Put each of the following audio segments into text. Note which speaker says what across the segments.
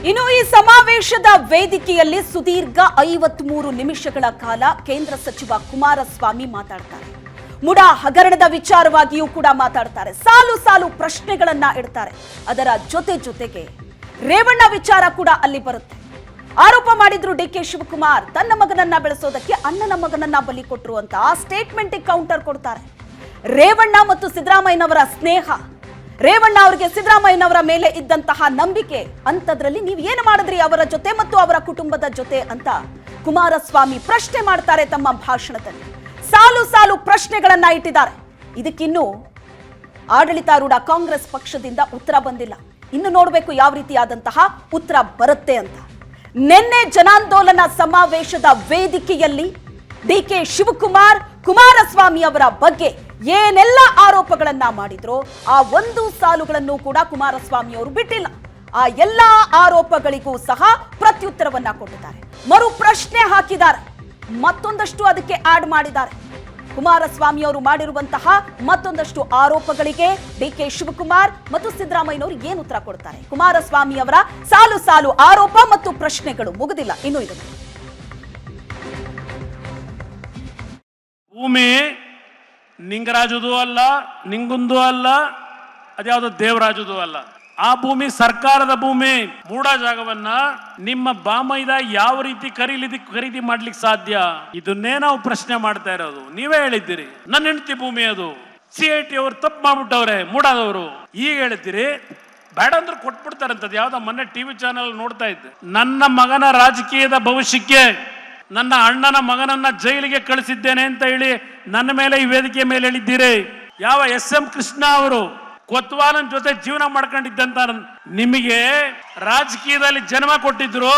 Speaker 1: ಇನ್ನು ಈ ಸಮಾವೇಶದ ವೇದಿಕೆಯಲ್ಲಿ ಸುದೀರ್ಘ 53 ನಿಮಿಷಗಳ ಕಾಲ ಕೇಂದ್ರ ಸಚಿವ ಕುಮಾರಸ್ವಾಮಿ ಮಾತಾಡ್ತಾರೆ. ಮುಡಾ ಹಗರಣದ ವಿಚಾರವಾಗಿಯೂ ಕೂಡ ಮಾತಾಡ್ತಾರೆ. ಸಾಲು ಸಾಲು ಪ್ರಶ್ನೆಗಳನ್ನ ಇಡ್ತಾರೆ. ಅದರ ಜೊತೆಗೆ ರೇವಣ್ಣ ವಿಚಾರ ಕೂಡ ಅಲ್ಲಿ ಬರುತ್ತೆ. ಆರೋಪ ಮಾಡಿದ್ರು ಡಿಕೆ ಶಿವಕುಮಾರ್ ತನ್ನ ಮಗನನ್ನ ಬೆಳೆಸೋದಕ್ಕೆ ಅಣ್ಣನ ಮಗನನ್ನ ಬಲಿ ಕೊಟ್ಟರು ಅಂತ ಆ ಸ್ಟೇಟ್ಮೆಂಟ್ ಕೌಂಟರ್ ಕೊಡ್ತಾರೆ. ರೇವಣ್ಣ ಮತ್ತು ಸಿದ್ದರಾಮಯ್ಯನವರ ಸ್ನೇಹ, ರೇವಣ್ಣ ಅವರಿಗೆ ಸಿದ್ದರಾಮಯ್ಯನವರ ಮೇಲೆ ಇದ್ದಂತಹ ನಂಬಿಕೆ, ಅಂತದ್ರಲ್ಲಿ ನೀವು ಏನು ಮಾಡಿದ್ರಿ ಅವರ ಜೊತೆ ಮತ್ತು ಅವರ ಕುಟುಂಬದ ಜೊತೆ ಅಂತ ಕುಮಾರಸ್ವಾಮಿ ಪ್ರಶ್ನೆ ಮಾಡ್ತಾರೆ ತಮ್ಮ ಭಾಷಣದಲ್ಲಿ. ಸಾಲು ಸಾಲು ಪ್ರಶ್ನೆಗಳನ್ನ ಇಟ್ಟಿದ್ದಾರೆ. ಇದಕ್ಕಿನ್ನೂ ಆಡಳಿತಾರೂಢ ಕಾಂಗ್ರೆಸ್ ಪಕ್ಷದಿಂದ ಉತ್ತರ ಬಂದಿಲ್ಲ. ಇನ್ನು ನೋಡಬೇಕು ಯಾವ ರೀತಿಯಾದಂತಹ ಉತ್ತರ ಬರುತ್ತೆ ಅಂತ. ನಿನ್ನೆ ಜನಾಂದೋಲನ ಸಮಾವೇಶದ ವೇದಿಕೆಯಲ್ಲಿ ಡಿಕೆ ಶಿವಕುಮಾರ್ ಕುಮಾರಸ್ವಾಮಿ ಅವರ ಬಗ್ಗೆ ಏನೆಲ್ಲ ಆರೋಪಗಳನ್ನ ಮಾಡಿದ್ರು ಆ ಒಂದು ಸಾಲುಗಳನ್ನು ಕೂಡ ಕುಮಾರಸ್ವಾಮಿ ಅವರು ಬಿಟ್ಟಿಲ್ಲ. ಆ ಎಲ್ಲಾ ಆರೋಪಗಳಿಗೂ ಸಹ ಪ್ರತ್ಯುತ್ತರವನ್ನ ಕೊಟ್ಟಿದ್ದಾರೆ. ಮರು ಪ್ರಶ್ನೆ ಹಾಕಿದ್ದಾರೆ. ಮತ್ತೊಂದಷ್ಟು ಅದಕ್ಕೆ ಆಡ್ ಮಾಡಿದ್ದಾರೆ. ಕುಮಾರಸ್ವಾಮಿ ಅವರು ಮಾಡಿರುವಂತಹ ಮತ್ತೊಂದಷ್ಟು ಆರೋಪಗಳಿಗೆ ಡಿಕೆ ಶಿವಕುಮಾರ್ ಮತ್ತು ಸಿದ್ದರಾಮಯ್ಯನವರು ಏನು ಉತ್ತರ ಕೊಡ್ತಾರೆ? ಕುಮಾರಸ್ವಾಮಿ ಅವರ ಸಾಲು ಸಾಲು ಆರೋಪ ಮತ್ತು ಪ್ರಶ್ನೆಗಳು ಮುಗಿದಿಲ್ಲ. ಇನ್ನು ಇದು
Speaker 2: ಭೂಮಿ ನಿಂಗರಾಜುದು ಅಲ್ಲ, ನಿಂಗುಂದು ಅಲ್ಲ, ಅದ್ಯಾವುದೋ ದೇವರಾಜುದು ಅಲ್ಲ. ಆ ಭೂಮಿ ಸರ್ಕಾರದ ಭೂಮಿ. ಮೂಡ ಜಾಗವನ್ನ ನಿಮ್ಮ ಬಾಮೈದ ಯಾವ ರೀತಿ ಖರೀದಿ ಮಾಡ್ಲಿಕ್ಕೆ ಸಾಧ್ಯ? ಇದನ್ನೇ ನಾವು ಪ್ರಶ್ನೆ ಮಾಡ್ತಾ ಇರೋದು. ನೀವೇ ಹೇಳಿದ್ದೀರಿ ನನ್ನ ಹೆಂಡತಿ ಭೂಮಿ ಅದು. CIT ಅವರು ತಪ್ಪು ಮಾಡ್ಬಿಟ್ಟವ್ರೆ ಮೂಡಾದವರು. ಈಗ ಹೇಳ್ತೀರಿ ಬೇಡ ಅಂದ್ರೆ ಕೊಟ್ಬಿಡ್ತಾರಂತದ್ದು. ಯಾವ್ದೋ ಮೊನ್ನೆ TV ಚಾನೆಲ್ ನೋಡ್ತಾ ಇದ್ದೆ. ನನ್ನ ಮಗನ ರಾಜಕೀಯದ ಭವಿಷ್ಯಕ್ಕೆ ನನ್ನ ಅಣ್ಣನ ಮಗನನ್ನ ಜೈಲಿಗೆ ಕಳಿಸಿದ್ದೇನೆ ಅಂತ ಹೇಳಿ ನನ್ನ ಮೇಲೆ ಈ ವೇದಿಕೆ ಮೇಲೆ ಹೇಳಿದ್ದೀರಿ. ಯಾವ SM ಕೃಷ್ಣ ಅವರು ಕೊತ್ವಾಲನ್ ಜೊತೆ ಜೀವನ ಮಾಡ್ಕೊಂಡಿದ್ದಂತ ನಿಮಗೆ ರಾಜಕೀಯದಲ್ಲಿ ಜನ್ಮ ಕೊಟ್ಟಿದ್ರು.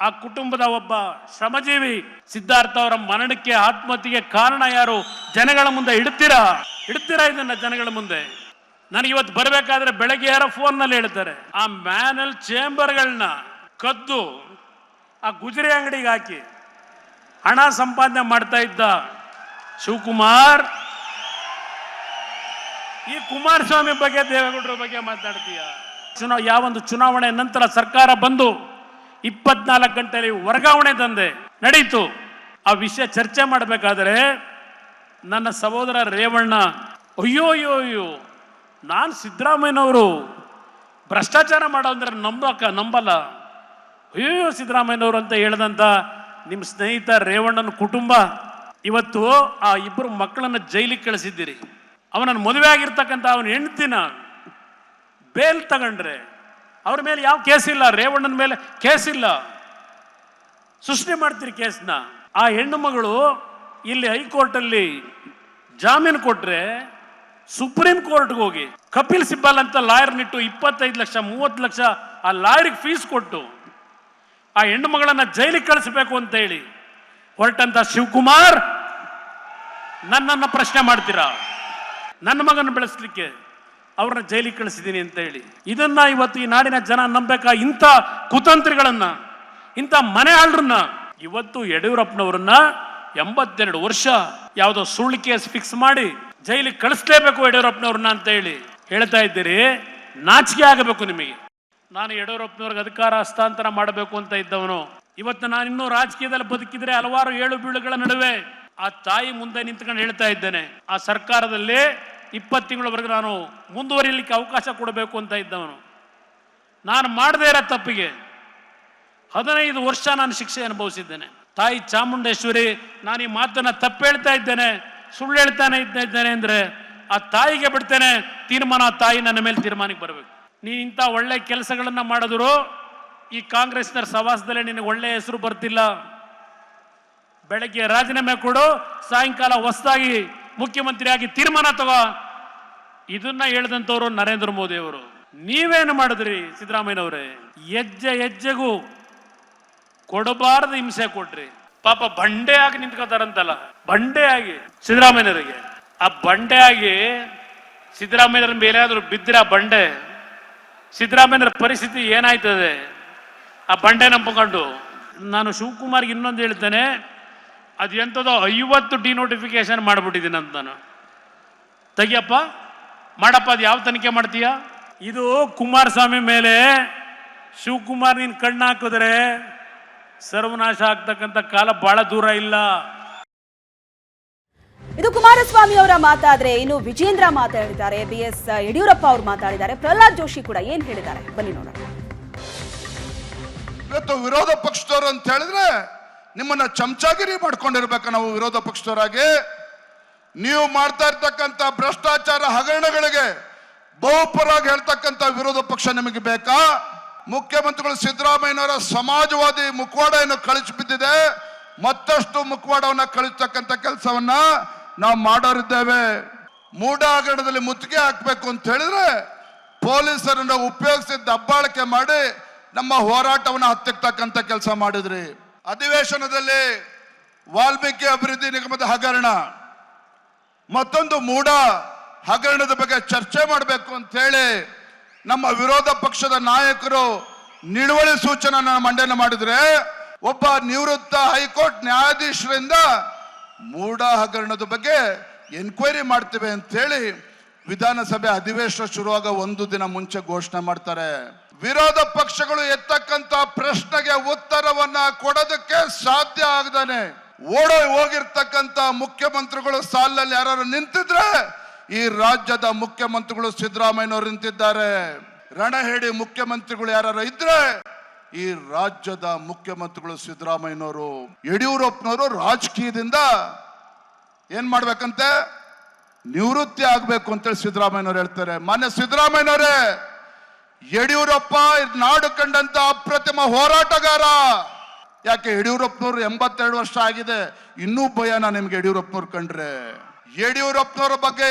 Speaker 2: ಆ ಕುಟುಂಬದ ಒಬ್ಬ ಶ್ರಮಜೀವಿ ಸಿದ್ಧಾರ್ಥ ಅವರ ಮರಣಕ್ಕೆ, ಆತ್ಮಹತ್ಯೆಗೆ ಕಾರಣ ಯಾರು? ಜನಗಳ ಮುಂದೆ ಇಡ್ತೀರಾ ಇದನ್ನ ಜನಗಳ ಮುಂದೆ? ನನಗೆ ಇವತ್ತು ಬರಬೇಕಾದ್ರೆ ಬೆಳಗ್ಗೆ ಯಾರೋ ಫೋನ್ ನಲ್ಲಿ ಹೇಳ್ತಾರೆ ಆ ಮ್ಯಾನಲ್ ಚೇಂಬರ್ಗಳನ್ನ ಕದ್ದು ಆ ಗುಜರಿ ಅಂಗಡಿಗೆ ಹಾಕಿ ಹಣ ಸಂಪಾದನೆ ಮಾಡ್ತಾ ಇದ್ದ ಶಿವಕುಮಾರ್. ಈ ಕುಮಾರಸ್ವಾಮಿ ಬಗ್ಗೆ, ದೇವೇಗೌಡರ ಬಗ್ಗೆ ಮಾತಾಡ್ತೀಯ? ಯಾವೊಂದು ಚುನಾವಣೆ ನಂತರ ಸರ್ಕಾರ ಬಂದು 24 ಗಂಟೆಯಲ್ಲಿ ವರ್ಗಾವಣೆ ತಂದೆ ನಡೀತು. ಆ ವಿಷಯ ಚರ್ಚೆ ಮಾಡಬೇಕಾದ್ರೆ ನನ್ನ ಸಹೋದರ ರೇವಣ್ಣ ಅಯ್ಯೋ ನಾನು ಸಿದ್ದರಾಮಯ್ಯನವರು ಭ್ರಷ್ಟಾಚಾರ ಮಾಡೋ ಅಂದ್ರೆ ನಂಬಲ್ಲ, ಅಯ್ಯೋ ಸಿದ್ದರಾಮಯ್ಯನವರು ಅಂತ ಹೇಳ್ದಂತ ನಿಮ್ಮ ಸ್ನೇಹಿತ ರೇವಣ್ಣನ ಕುಟುಂಬ ಇವತ್ತು ಆ ಇಬ್ಬರು ಮಕ್ಕಳನ್ನ ಜೈಲಿಗೆ ಕಳಿಸಿದ್ದೀರಿ. ಅವನನ್ನು ಮದುವೆ ಆಗಿರ್ತಕ್ಕಂಥ ಅವನ ಹೆಂಡತಿನ ಬೇಲ್ ತಗೊಂಡ್ರೆ ಅವ್ರ ಮೇಲೆ ಯಾವ ಕೇಸ್ ಇಲ್ಲ, ರೇವಣ್ಣನ ಮೇಲೆ ಕೇಸ್ ಇಲ್ಲ, ಸೃಷ್ಟಿ ಮಾಡ್ತೀರಿ ಕೇಸ್ನ. ಆ ಹೆಣ್ಣು ಮಗಳು ಇಲ್ಲಿ ಹೈಕೋರ್ಟಲ್ಲಿ ಜಾಮೀನು ಕೊಟ್ರೆ ಸುಪ್ರೀಂ ಕೋರ್ಟ್ಗೆ ಹೋಗಿ ಕಪಿಲ್ ಸಿಬ್ಬಲ್ ಅಂತ ಲಾಯರ್ನಿಟ್ಟು 25 ಲಕ್ಷ 30 ಲಕ್ಷ ಆ ಲಾಯರ್ಗೆ ಫೀಸ್ ಕೊಟ್ಟು ಆ ಹೆಣ್ಣು ಮಗಳನ್ನ ಜೈಲಿಗೆ ಕಳಿಸಬೇಕು ಅಂತ ಹೇಳಿ ಹೊರಟಂತ ಶಿವಕುಮಾರ್ ನನ್ನನ್ನು ಪ್ರಶ್ನೆ ಮಾಡ್ತೀರಾ? ನನ್ನ ಮಗನ ಬೆಳೆಸಲಿಕ್ಕೆ ಅವ್ರನ್ನ ಜೈಲಿಗೆ ಕಳಿಸಿದ್ದೀನಿ ಅಂತ ಹೇಳಿ. ಇದನ್ನ ಇವತ್ತು ಈ ನಾಡಿನ ಜನ ನಂಬೇಕಾ? ಇಂಥ ಕುತಂತ್ರಿಗಳನ್ನ, ಇಂಥ ಮನೆ ಆಳ್ರನ್ನ ಇವತ್ತು ಯಡಿಯೂರಪ್ಪನವ್ರನ್ನ 82 ವರ್ಷ ಯಾವುದೋ ಸುಳ್ಳು ಕೇಸ್ ಫಿಕ್ಸ್ ಮಾಡಿ ಜೈಲಿಗೆ ಕಳಿಸ್ಲೇಬೇಕು ಯಡಿಯೂರಪ್ಪನವ್ರನ್ನ ಅಂತ ಹೇಳಿ ಹೇಳ್ತಾ ಇದ್ದೀರಿ. ನಾಚಿಕೆ ಆಗಬೇಕು ನಿಮಗೆ. ನಾನು ಯಡಿಯೂರಪ್ಪನವ್ರಿಗೆ ಅಧಿಕಾರ ಹಸ್ತಾಂತರ ಮಾಡಬೇಕು ಅಂತ ಇದ್ದವನು. ಇವತ್ತು ನಾನು ಇನ್ನೂ ರಾಜಕೀಯದಲ್ಲಿ ಬದುಕಿದ್ರೆ ಹಲವಾರು ಏಳು ಬೀಳುಗಳ ನಡುವೆ ಆ ತಾಯಿ ಮುಂದೆ ನಿಂತ್ಕೊಂಡು ಹೇಳ್ತಾ ಇದ್ದೇನೆ, ಆ ಸರ್ಕಾರದಲ್ಲಿ 20 ತಿಂಗಳವರೆಗೆ ನಾನು ಮುಂದುವರಿಯಲಿಕ್ಕೆ ಅವಕಾಶ ಕೊಡಬೇಕು ಅಂತ ಇದ್ದವನು. ನಾನು ಮಾಡದೇ ಇರೋ ತಪ್ಪಿಗೆ 15 ವರ್ಷ ನಾನು ಶಿಕ್ಷೆ ಅನುಭವಿಸಿದ್ದೇನೆ. ತಾಯಿ ಚಾಮುಂಡೇಶ್ವರಿ ನಾನು ಈ ಮಾತನ್ನ ತಪ್ಪು ಹೇಳ್ತಾ ಇದ್ದೇನೆ, ಸುಳ್ಳು ಇದ್ದೇನೆ ಅಂದ್ರೆ ಆ ತಾಯಿಗೆ ಬಿಡ್ತೇನೆ ತೀರ್ಮಾನ. ಆ ತಾಯಿ ನನ್ನ ಮೇಲೆ ತೀರ್ಮಾನಕ್ಕೆ ಬರಬೇಕು. ನೀ ಇಂಥ ಒಳ್ಳೆ ಕೆಲಸಗಳನ್ನ ಮಾಡಿದ್ರು ಈ ಕಾಂಗ್ರೆಸ್ನ ಸವಾಸದಲ್ಲೇ ನಿನಗೆ ಒಳ್ಳೆ ಹೆಸರು ಬರ್ತಿಲ್ಲ. ಬೆಳಗ್ಗೆ ರಾಜೀನಾಮೆ ಕೊಡು, ಸಾಯಂಕಾಲ ಹೊಸದಾಗಿ ಮುಖ್ಯಮಂತ್ರಿಯಾಗಿ ತೀರ್ಮಾನ ತಗೋ. ಇದನ್ನ ಹೇಳಿದಂಥವ್ರು ನರೇಂದ್ರ ಮೋದಿ ಅವರು. ನೀವೇನು ಮಾಡಿದ್ರಿ ಸಿದ್ದರಾಮಯ್ಯನವರೇ? ಹೆಜ್ಜೆಗೂ ಕೊಡಬಾರದು ಹಿಂಸೆ ಕೊಟ್ರಿ. ಪಾಪ ಬಂಡೆಯಾಗಿ ನಿಂತ್ಕೋತಾರಂತಲ್ಲ, ಬಂಡೆಯಾಗಿ ಸಿದ್ದರಾಮಯ್ಯನವರಿಗೆ. ಆ ಬಂಡೆಯಾಗಿ ಸಿದ್ದರಾಮಯ್ಯರ ಮೇಲೆ ಆದ್ರೂ ಬಿದ್ದಿರ ಬಂಡೆ, ಸಿದ್ದರಾಮಯ್ಯರ ಪರಿಸ್ಥಿತಿ ಏನಾಯ್ತದೆ? ಆ ಬಂಡೆ ನಂಬಿಕೊಂಡು. ನಾನು ಶಿವಕುಮಾರ್ಗೆ ಇನ್ನೊಂದು ಹೇಳ್ತೇನೆ, ಅದು ಎಂಥದೋ 50 ಡಿನೋಟಿಫಿಕೇಶನ್ ಮಾಡಿಬಿಟ್ಟಿದ್ದೀನಿ ಅಂತ ನಾನು. ತೆಗಿಯಪ್ಪ, ಮಾಡಪ್ಪ, ಅದು ಯಾವ ತನಿಖೆ ಮಾಡ್ತೀಯ? ಇದು ಕುಮಾರಸ್ವಾಮಿ ಮೇಲೆ ಶಿವಕುಮಾರ್ ನೀನ್ ಕಣ್ಣು ಹಾಕಿದ್ರೆ ಸರ್ವನಾಶ ಆಗ್ತಕ್ಕಂಥ ಕಾಲ ಬಹಳ ದೂರ ಇಲ್ಲ.
Speaker 1: ಇದು ಕುಮಾರಸ್ವಾಮಿ ಅವರ ಮಾತಾದ್ರೆ, ಇನ್ನು ವಿಜೇಂದ್ರ ಮಾತಾಡಿದ್ದಾರೆ, BS ಯಡಿಯೂರಪ್ಪ ಅವರು ಮಾತಾಡಿದ್ದಾರೆ, ಪ್ರಹ್ಲಾದ್ ಜೋಶಿ ಕೂಡ ಏನ್ ಹೇಳಿದ್ದಾರೆ ಬನ್ನಿ ನೋಡೋಣ.
Speaker 3: ಇವತ್ತು ವಿರೋಧ ಪಕ್ಷದವರು ಅಂತ ಹೇಳಿದ್ರೆ ನಿಮ್ಮನ್ನ ಚಮಚಾಗಿರಿ ಮಾಡ್ಕೊಂಡಿರ್ಬೇಕ. ನಾವು ವಿರೋಧ ಪಕ್ಷದವರಾಗಿ ನೀವು ಮಾಡ್ತಾ ಇರ್ತಕ್ಕಂಥ ಭ್ರಷ್ಟಾಚಾರ ಹಗರಣಗಳಿಗೆ ಬಹುಪರಾಗಿ ಹೇಳ್ತಕ್ಕಂಥ ವಿರೋಧ ಪಕ್ಷ ನಿಮಗೆ ಬೇಕಾ? ಮುಖ್ಯಮಂತ್ರಿಗಳು ಸಿದ್ದರಾಮಯ್ಯನವರ ಸಮಾಜವಾದಿ ಮುಖವಾಡವನ್ನು ಕಳಿಸಿ ಬಿದ್ದಿದೆ. ಮತ್ತಷ್ಟು ಮುಖವಾಡವನ್ನ ಕಳಿಸ್ತಕ್ಕಂಥ ಕೆಲಸವನ್ನ ನಾವು ಮಾಡೋರಿದ್ದೇವೆ. ಮೂಡ ಹಗರಣದಲ್ಲಿ ಮುತ್ತಿಗೆ ಹಾಕಬೇಕು ಅಂತ ಹೇಳಿದ್ರೆ ಪೊಲೀಸರನ್ನ ಉಪಯೋಗಿಸಿ ದಬ್ಬಾಳಿಕೆ ಮಾಡಿ ನಮ್ಮ ಹೋರಾಟವನ್ನು ಹತ್ತಿರ್ತಕ್ಕಂಥ ಕೆಲಸ ಮಾಡಿದ್ರಿ. ಅಧಿವೇಶನದಲ್ಲಿ ವಾಲ್ಮೀಕಿ ಅಭಿವೃದ್ಧಿ ನಿಗಮದ ಹಗರಣ, ಮತ್ತೊಂದು ಮೂಡ ಹಗರಣದ ಬಗ್ಗೆ ಚರ್ಚೆ ಮಾಡಬೇಕು ಅಂತ ಹೇಳಿ ನಮ್ಮ ವಿರೋಧ ಪಕ್ಷದ ನಾಯಕರು ನಿಲುವಳಿ ಸೂಚನೆ ಮಂಡನೆ ಮಾಡಿದ್ರೆ, ಒಬ್ಬ ನಿವೃತ್ತ ಹೈಕೋರ್ಟ್ ನ್ಯಾಯಾಧೀಶರಿಂದ ಮೂಡ ಹಗರಣದ ಬಗ್ಗೆ ಎನ್ಕ್ವೈರಿ ಮಾಡ್ತೇವೆ ಅಂತ ಹೇಳಿ ವಿಧಾನಸಭೆ ಅಧಿವೇಶನ ಶುರುವಾಗ ಒಂದು ದಿನ ಮುಂಚೆ ಘೋಷಣೆ ಮಾಡ್ತಾರೆ. ವಿರೋಧ ಪಕ್ಷಗಳು ಎತ್ತಕ್ಕಂತ ಪ್ರಶ್ನೆಗೆ ಉತ್ತರವನ್ನ ಕೊಡೋದಕ್ಕೆ ಸಾಧ್ಯ ಆಗದಾನೆ ಹೋಗಿರ್ತಕ್ಕಂತ ಮುಖ್ಯಮಂತ್ರಿಗಳು ಸಾಲಿನಲ್ಲಿ ಯಾರು ನಿಂತಿದ್ರೆ ಈ ರಾಜ್ಯದ ಮುಖ್ಯಮಂತ್ರಿಗಳು ಸಿದ್ದರಾಮಯ್ಯನವರು ನಿಂತಿದ್ದಾರೆ. ರಣಹೇಡಿ ಮುಖ್ಯಮಂತ್ರಿಗಳು ಯಾರು ಇದ್ರೆ ಈ ರಾಜ್ಯದ ಮುಖ್ಯಮಂತ್ರಿಗಳು ಸಿದ್ದರಾಮಯ್ಯನವರು. ಯಡಿಯೂರಪ್ಪನವರು ರಾಜಕೀಯದಿಂದ ಏನ್ ಮಾಡ್ಬೇಕಂತೆ, ನಿವೃತ್ತಿ ಆಗ್ಬೇಕು ಅಂತೇಳಿ ಸಿದ್ದರಾಮಯ್ಯನವರು ಹೇಳ್ತಾರೆ. ಮಾನ್ಯ ಸಿದ್ದರಾಮಯ್ಯನವರೇ, ಯಡಿಯೂರಪ್ಪ ನಾಡು ಕಂಡಂತ ಅಪ್ರತಿಮ ಹೋರಾಟಗಾರ. ಯಾಕೆ ಯಡಿಯೂರಪ್ಪನವರು 82 ವರ್ಷ ಆಗಿದೆ, ಇನ್ನೂ ಭಯನ ನಿಮ್ಗೆ ಯಡಿಯೂರಪ್ಪನವ್ರು ಕಂಡ್ರೆ? ಯಡಿಯೂರಪ್ಪನವರ ಬಗ್ಗೆ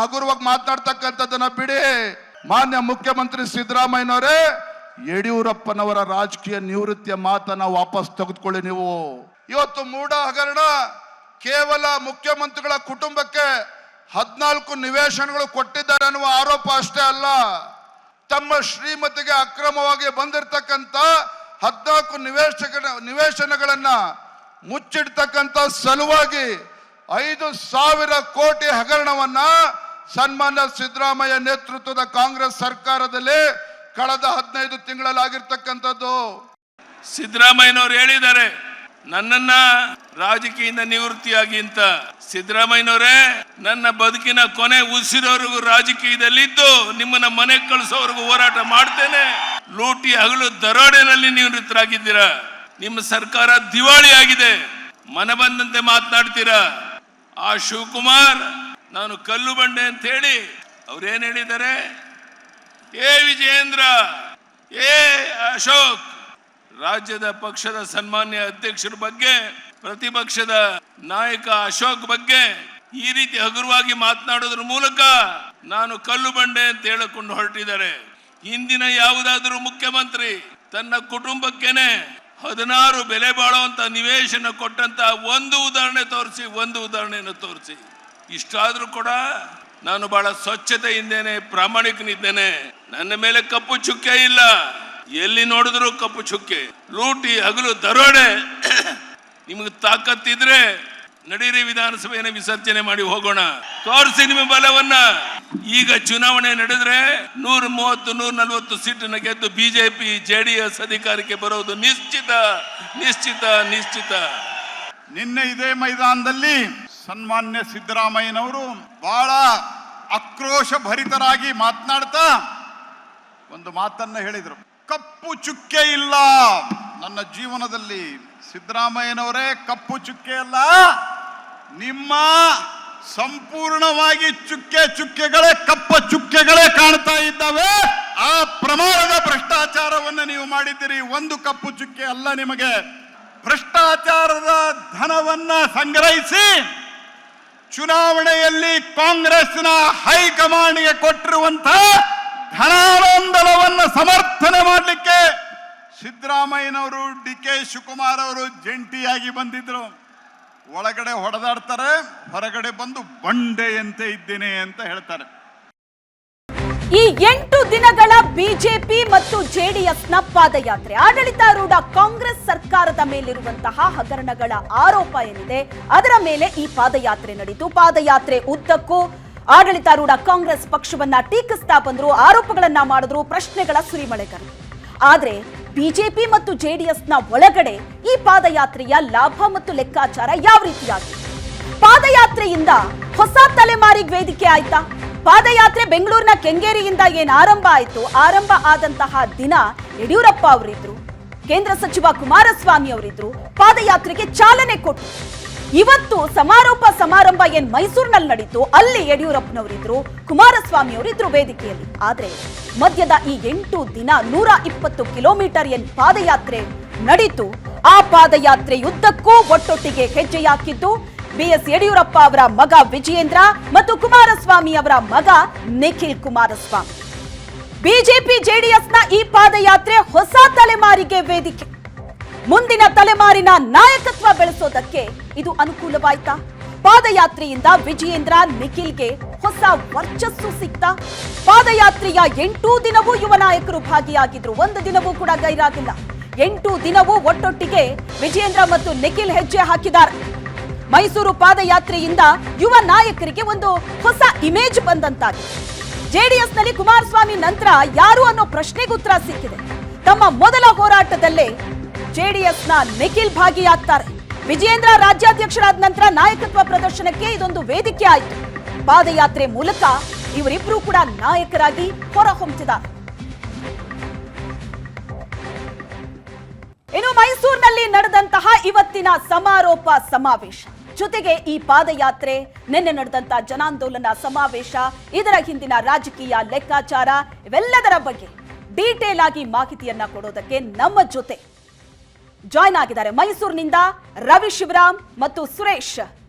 Speaker 3: ಹಗುರವಾಗಿ ಮಾತನಾಡ್ತಕ್ಕಂಥದ್ದನ್ನ ಬಿಡಿ. ಮಾನ್ಯ ಮುಖ್ಯಮಂತ್ರಿ ಸಿದ್ದರಾಮಯ್ಯನವರೇ, ಯಡಿಯೂರಪ್ಪನವರ ರಾಜಕೀಯ ನಿವೃತ್ತಿಯ ಮಾತನ್ನ ವಾಪಸ್ ತೆಗೆದುಕೊಳ್ಳಿ. ನೀವು ಇವತ್ತು ಮೂಡ ಹಗರಣ ಕೇವಲ ಮುಖ್ಯಮಂತ್ರಿಗಳ ಕುಟುಂಬಕ್ಕೆ 14 ನಿವೇಶನಗಳು ಕೊಟ್ಟಿದ್ದಾರೆ ಅನ್ನುವ ಆರೋಪ ಅಷ್ಟೇ ಅಲ್ಲ, ತಮ್ಮ ಶ್ರೀಮತಿಗೆ ಅಕ್ರಮವಾಗಿ ಬಂದಿರತಕ್ಕಂತ 14 ನಿವೇಶನಗಳನ್ನ ಮುಚ್ಚಿಡ್ತಕ್ಕಂಥ ಸಲುವಾಗಿ 5,000 ಕೋಟಿ ಹಗರಣವನ್ನ ಸನ್ಮಾನ್ಯ ಸಿದ್ದರಾಮಯ್ಯ ನೇತೃತ್ವದ ಕಾಂಗ್ರೆಸ್ ಸರ್ಕಾರದಲ್ಲಿ ಕಳೆದ 15 ತಿಂಗಳಲ್ಲಿ ಆಗಿರ್ತಕ್ಕಂಥದ್ದು.
Speaker 4: ಸಿದ್ದರಾಮಯ್ಯನವರು ಹೇಳಿದ್ದಾರೆ ನನ್ನನ್ನ ರಾಜಕೀಯದಿಂದ ನಿವೃತ್ತಿಯಾಗಿ ಅಂತ. ಸಿದ್ದರಾಮಯ್ಯನವರೇ, ನನ್ನ ಬದುಕಿನ ಕೊನೆ ಉಸಿರೋರ್ಗೂ ರಾಜಕೀಯದಲ್ಲಿದ್ದು ನಿಮ್ಮನ್ನ ಮನೆ ಕಳಿಸೋವರೆಗೂ ಹೋರಾಟ ಮಾಡ್ತೇನೆ. ಲೂಟಿ ಹಗಲು ದರೋಡೆನಲ್ಲಿ ನಿವೃತ್ತರಾಗಿದ್ದೀರಾ. ನಿಮ್ಮ ಸರ್ಕಾರ ದಿವಾಳಿ ಆಗಿದೆ. ಮನ ಬಂದಂತೆ ಮಾತನಾಡ್ತೀರಾ. ಆ ಶಿವಕುಮಾರ್ ನಾನು ಕಲ್ಲು ಬಂಡೆ ಅಂತ ಹೇಳಿ ಅವ್ರೇನ್ ಹೇಳಿದ್ದಾರೆ? ಏ ವಿಜಯೇಂದ್ರ, ಏ ಅಶೋಕ್, ರಾಜ್ಯದ ಪಕ್ಷದ ಸನ್ಮಾನ್ಯ ಅಧ್ಯಕ್ಷರ ಬಗ್ಗೆ, ಪ್ರತಿಪಕ್ಷದ ನಾಯಕ ಅಶೋಕ್ ಬಗ್ಗೆ ಈ ರೀತಿ ಹಗುರವಾಗಿ ಮಾತನಾಡೋದ್ರ ಮೂಲಕ ನಾನು ಕಲ್ಲು ಬಂಡೆ ಅಂತ ಹೇಳಿಕೊಂಡು ಹೊರಟಿದ್ದಾರೆ. ಹಿಂದಿನ ಯಾವುದಾದ್ರೂ ಮುಖ್ಯಮಂತ್ರಿ ತನ್ನ ಕುಟುಂಬಕ್ಕೇನೆ 16 ಬೆಲೆ ಬಾಳುವಂತ ನಿವೇಶನ ಕೊಟ್ಟಂತ ಒಂದು ಉದಾಹರಣೆಯನ್ನು ತೋರಿಸಿ. ಇಷ್ಟಾದ್ರೂ ಕೂಡ ನಾನು ಬಹಳ ಸ್ವಚ್ಛತೆಯಿಂದೇನೆ, ಪ್ರಾಮಾಣಿಕನಿದ್ದೇನೆ. ನನ್ನ ಮೇಲೆ ಕಪ್ಪು ಚುಕ್ಕೆ ಇಲ್ಲ. ಎಲ್ಲಿ ನೋಡಿದ್ರು ಕಪ್ಪು ಚುಕ್ಕೆ, ಲೂಟಿ ಹಗಲು ದರೋಡೆ. ನಿಮಗೆ ತಾಕತ್ತಿದ್ರೆ ನಡೀರಿ, ವಿಧಾನಸಭೆಯನ್ನು ವಿಸರ್ಜನೆ ಮಾಡಿ ಹೋಗೋಣ. ತೋರಿಸಿ ನಿಮ್ಮ ಬಲವನ್ನ. ಈಗ ಚುನಾವಣೆ ನಡೆದ್ರೆ 130, 140 ಸೀಟನ್ನ ಗೆದ್ದು ಬಿಜೆಪಿ JDS ಅಧಿಕಾರಕ್ಕೆ ಬರೋದು ನಿಶ್ಚಿತ ನಿಶ್ಚಿತ ನಿಶ್ಚಿತ.
Speaker 5: ನಿನ್ನೆ ಇದೇ ಮೈದಾನದಲ್ಲಿ ಸನ್ಮಾನ್ಯ ಸಿದ್ದರಾಮಯ್ಯನವರು ಬಹಳ ಆಕ್ರೋಶ ಭರಿತರಾಗಿ ಮಾತನಾಡ್ತಾ ಒಂದು ಮಾತನ್ನ ಹೇಳಿದರು. ಕಪ್ಪು ಚುಕ್ಕೆ ಇಲ್ಲ ನನ್ನ ಜೀವನದಲ್ಲಿ. ಸಿದ್ದರಾಮಯ್ಯನವರೇ, ಕಪ್ಪು ಚುಕ್ಕೆ ಅಲ್ಲ, ನಿಮ್ಮ ಸಂಪೂರ್ಣವಾಗಿ ಚುಕ್ಕೆಗಳೇ ಕಪ್ಪ ಚುಕ್ಕೆಗಳೇ ಕಾಣ್ತಾ ಇದ್ದಾವೆ. ಆ ಪ್ರಮಾಣದ ಭ್ರಷ್ಟಾಚಾರವನ್ನು ನೀವು ಮಾಡಿದ್ದೀರಿ. ಒಂದು ಕಪ್ಪು ಚುಕ್ಕೆ ಅಲ್ಲ ನಿಮಗೆ. ಭ್ರಷ್ಟಾಚಾರದ ಧನವನ್ನ ಸಂಗ್ರಹಿಸಿ ಚುನಾವಣೆಯಲ್ಲಿ ಕಾಂಗ್ರೆಸ್ನ ಹೈಕಮಾಂಡ್ಗೆ ಕೊಟ್ಟಿರುವಂತಹ ಧನಾನಂದನವನ್ನು ಸಮರ್ಥನೆ ಮಾಡಲಿಕ್ಕೆ ಸಿದ್ದರಾಮಯ್ಯನವರು, DK ಶಿವಕುಮಾರ್ ಅವರು ಜಂಟಿಯಾಗಿ ಬಂದಿದ್ರು. ಒಳಗಡೆ ಹೊಡೆದಾಡ್ತಾರೆ, ಹೊರಗಡೆ ಬಂದು ಬಂಡೆಯಂತೆ ಇದ್ದೇನೆ ಅಂತ ಹೇಳ್ತಾರೆ.
Speaker 1: ಈ 8 ದಿನಗಳ ಬಿಜೆಪಿ ಮತ್ತು ಜೆಡಿಎಸ್ನ ಪಾದಯಾತ್ರೆ, ಆಡಳಿತಾರೂಢ ಕಾಂಗ್ರೆಸ್ ಸರ್ಕಾರದ ಮೇಲಿರುವಂತಹ ಹಗರಣಗಳ ಆರೋಪ ಏನಿದೆ ಅದರ ಮೇಲೆ ಈ ಪಾದಯಾತ್ರೆ ನಡೆಯಿತು. ಪಾದಯಾತ್ರೆ ಉದ್ದಕ್ಕೂ ಆಡಳಿತಾರೂಢ ಕಾಂಗ್ರೆಸ್ ಪಕ್ಷವನ್ನ ಟೀಕಿಸ್ತಾ ಬಂದ್ರು, ಆರೋಪಗಳನ್ನ ಮಾಡಿದ್ರು, ಪ್ರಶ್ನೆಗಳ ಸುರಿಮಳೆಗರು. ಆದ್ರೆ ಬಿಜೆಪಿ ಮತ್ತು ಜೆಡಿಎಸ್ನ ಒಳಗಡೆ ಈ ಪಾದಯಾತ್ರೆಯ ಲಾಭ ಮತ್ತು ಲೆಕ್ಕಾಚಾರ ಯಾವ ರೀತಿಯಾಗಿದೆ? ಪಾದಯಾತ್ರೆಯಿಂದ ಹೊಸ ತಲೆಮಾರಿಗೆ ವೇದಿಕೆ ಆಯ್ತಾ? ಪಾದಯಾತ್ರೆ ಬೆಂಗಳೂರಿನ ಕೆಂಗೇರಿಯಿಂದ ಏನ್ ಆರಂಭ ಆಯ್ತು, ಆರಂಭ ಆದಂತಹ ದಿನ ಯಡಿಯೂರಪ್ಪ ಅವರಿದ್ರು, ಕೇಂದ್ರ ಸಚಿವ ಕುಮಾರಸ್ವಾಮಿ ಅವರಿದ್ರು, ಪಾದಯಾತ್ರೆಗೆ ಚಾಲನೆ ಕೊಟ್ಟರು. ಇವತ್ತು ಸಮಾರೋಪ ಸಮಾರಂಭ ಏನ್ ಮೈಸೂರಿನಲ್ಲಿ ನಡೀತು, ಅಲ್ಲಿ ಯಡಿಯೂರಪ್ಪನವರಿದ್ರು, ಕುಮಾರಸ್ವಾಮಿ ಅವರಿದ್ರು ವೇದಿಕೆಯಲ್ಲಿ. ಆದ್ರೆ ಮಧ್ಯದ ಈ 8 ದಿನ 120 ಕಿಲೋಮೀಟರ್ ಏನ್ ಪಾದಯಾತ್ರೆ ನಡೀತು, ಆ ಪಾದಯಾತ್ರೆಯುದ್ದಕ್ಕೂ ಒಟ್ಟೊಟ್ಟಿಗೆ ಹೆಜ್ಜೆ ಹಾಕಿದ್ದು BS ಯಡಿಯೂರಪ್ಪ ಅವರ ಮಗ ವಿಜಯೇಂದ್ರ ಮತ್ತು ಕುಮಾರಸ್ವಾಮಿ ಅವರ ಮಗ ನಿಖಿಲ್ ಕುಮಾರಸ್ವಾಮಿ. ಬಿಜೆಪಿ ಜೆಡಿಎಸ್ನ ಈ ಪಾದಯಾತ್ರೆ ಹೊಸ ತಲೆಮಾರಿಗೆ ವೇದಿಕೆ. ಮುಂದಿನ ತಲೆಮಾರಿನ ನಾಯಕತ್ವ ಬೆಳೆಸೋದಕ್ಕೆ ಇದು ಅನುಕೂಲವಾಯ್ತಾ? ಪಾದಯಾತ್ರೆಯಿಂದ ವಿಜಯೇಂದ್ರ ನಿಖಿಲ್ಗೆ ಹೊಸ ವರ್ಚಸ್ಸು ಸಿಕ್ತಾ? ಪಾದಯಾತ್ರೆಯ 8 ದಿನವೂ ಯುವ ನಾಯಕರು ಭಾಗಿಯಾಗಿದ್ರು, ಒಂದು ದಿನವೂ ಕೂಡ ಗೈರಾಗಿಲ್ಲ. 8 ದಿನವೂ ಒಟ್ಟೊಟ್ಟಿಗೆ ವಿಜಯೇಂದ್ರ ಮತ್ತು ನಿಖಿಲ್ ಹೆಜ್ಜೆ ಹಾಕಿದ್ದಾರೆ. ಮೈಸೂರು ಪಾದಯಾತ್ರೆಯಿಂದ ಯುವ ನಾಯಕರಿಗೆ ಒಂದು ಹೊಸ ಇಮೇಜ್ ಬಂದಂತಾಗಿದೆ. ಜೆಡಿಎಸ್ನಲ್ಲಿ ಕುಮಾರಸ್ವಾಮಿ ನಂತರ ಯಾರು ಅನ್ನೋ ಪ್ರಶ್ನೆಗೆ ಉತ್ತರ ಸಿಕ್ಕಿದೆ. ತಮ್ಮ ಮೊದಲ ಹೋರಾಟದಲ್ಲೇ ಜೆಡಿಎಸ್ನ ನಿಖಿಲ್ ಭಾಗಿಯಾಗ್ತಾರೆ. ವಿಜಯೇಂದ್ರ ರಾಜ್ಯಾಧ್ಯಕ್ಷರಾದ ನಂತರ ನಾಯಕತ್ವ ಪ್ರದರ್ಶನಕ್ಕೆ ಇದೊಂದು ವೇದಿಕೆ ಆಯಿತು. ಪಾದಯಾತ್ರೆ ಮೂಲಕ ಇವರಿಬ್ಬರು ಕೂಡ ನಾಯಕರಾಗಿ ಹೊರಹೊಮ್ಮುತ್ತಿದ್ದಾರೆ. ಇನ್ನು ಮೈಸೂರಿನಲ್ಲಿ ನಡೆದಂತಹ ಇವತ್ತಿನ ಸಮಾರೋಪ ಸಮಾವೇಶ ಜೊತೆಗೆ ಈ ಪಾದಯಾತ್ರೆ, ನಿನ್ನೆ ನಡೆದಂತಹ ಜನಾಂದೋಲನ ಸಮಾವೇಶ, ಇದರ ಹಿಂದಿನ ರಾಜಕೀಯ ಲೆಕ್ಕಾಚಾರ, ಇವೆಲ್ಲದರ ಬಗ್ಗೆ ಡೀಟೇಲ್ ಆಗಿ ಮಾಹಿತಿಯನ್ನ ಕೊಡೋದಕ್ಕೆ ನಮ್ಮ ಜೊತೆ ಜಾಯ್ನ್ ಆಗಿದ್ದಾರೆ ಮೈಸೂರಿನಿಂದ ರವಿ ಶಿವರಾಮ್ ಮತ್ತು ಸುರೇಶ್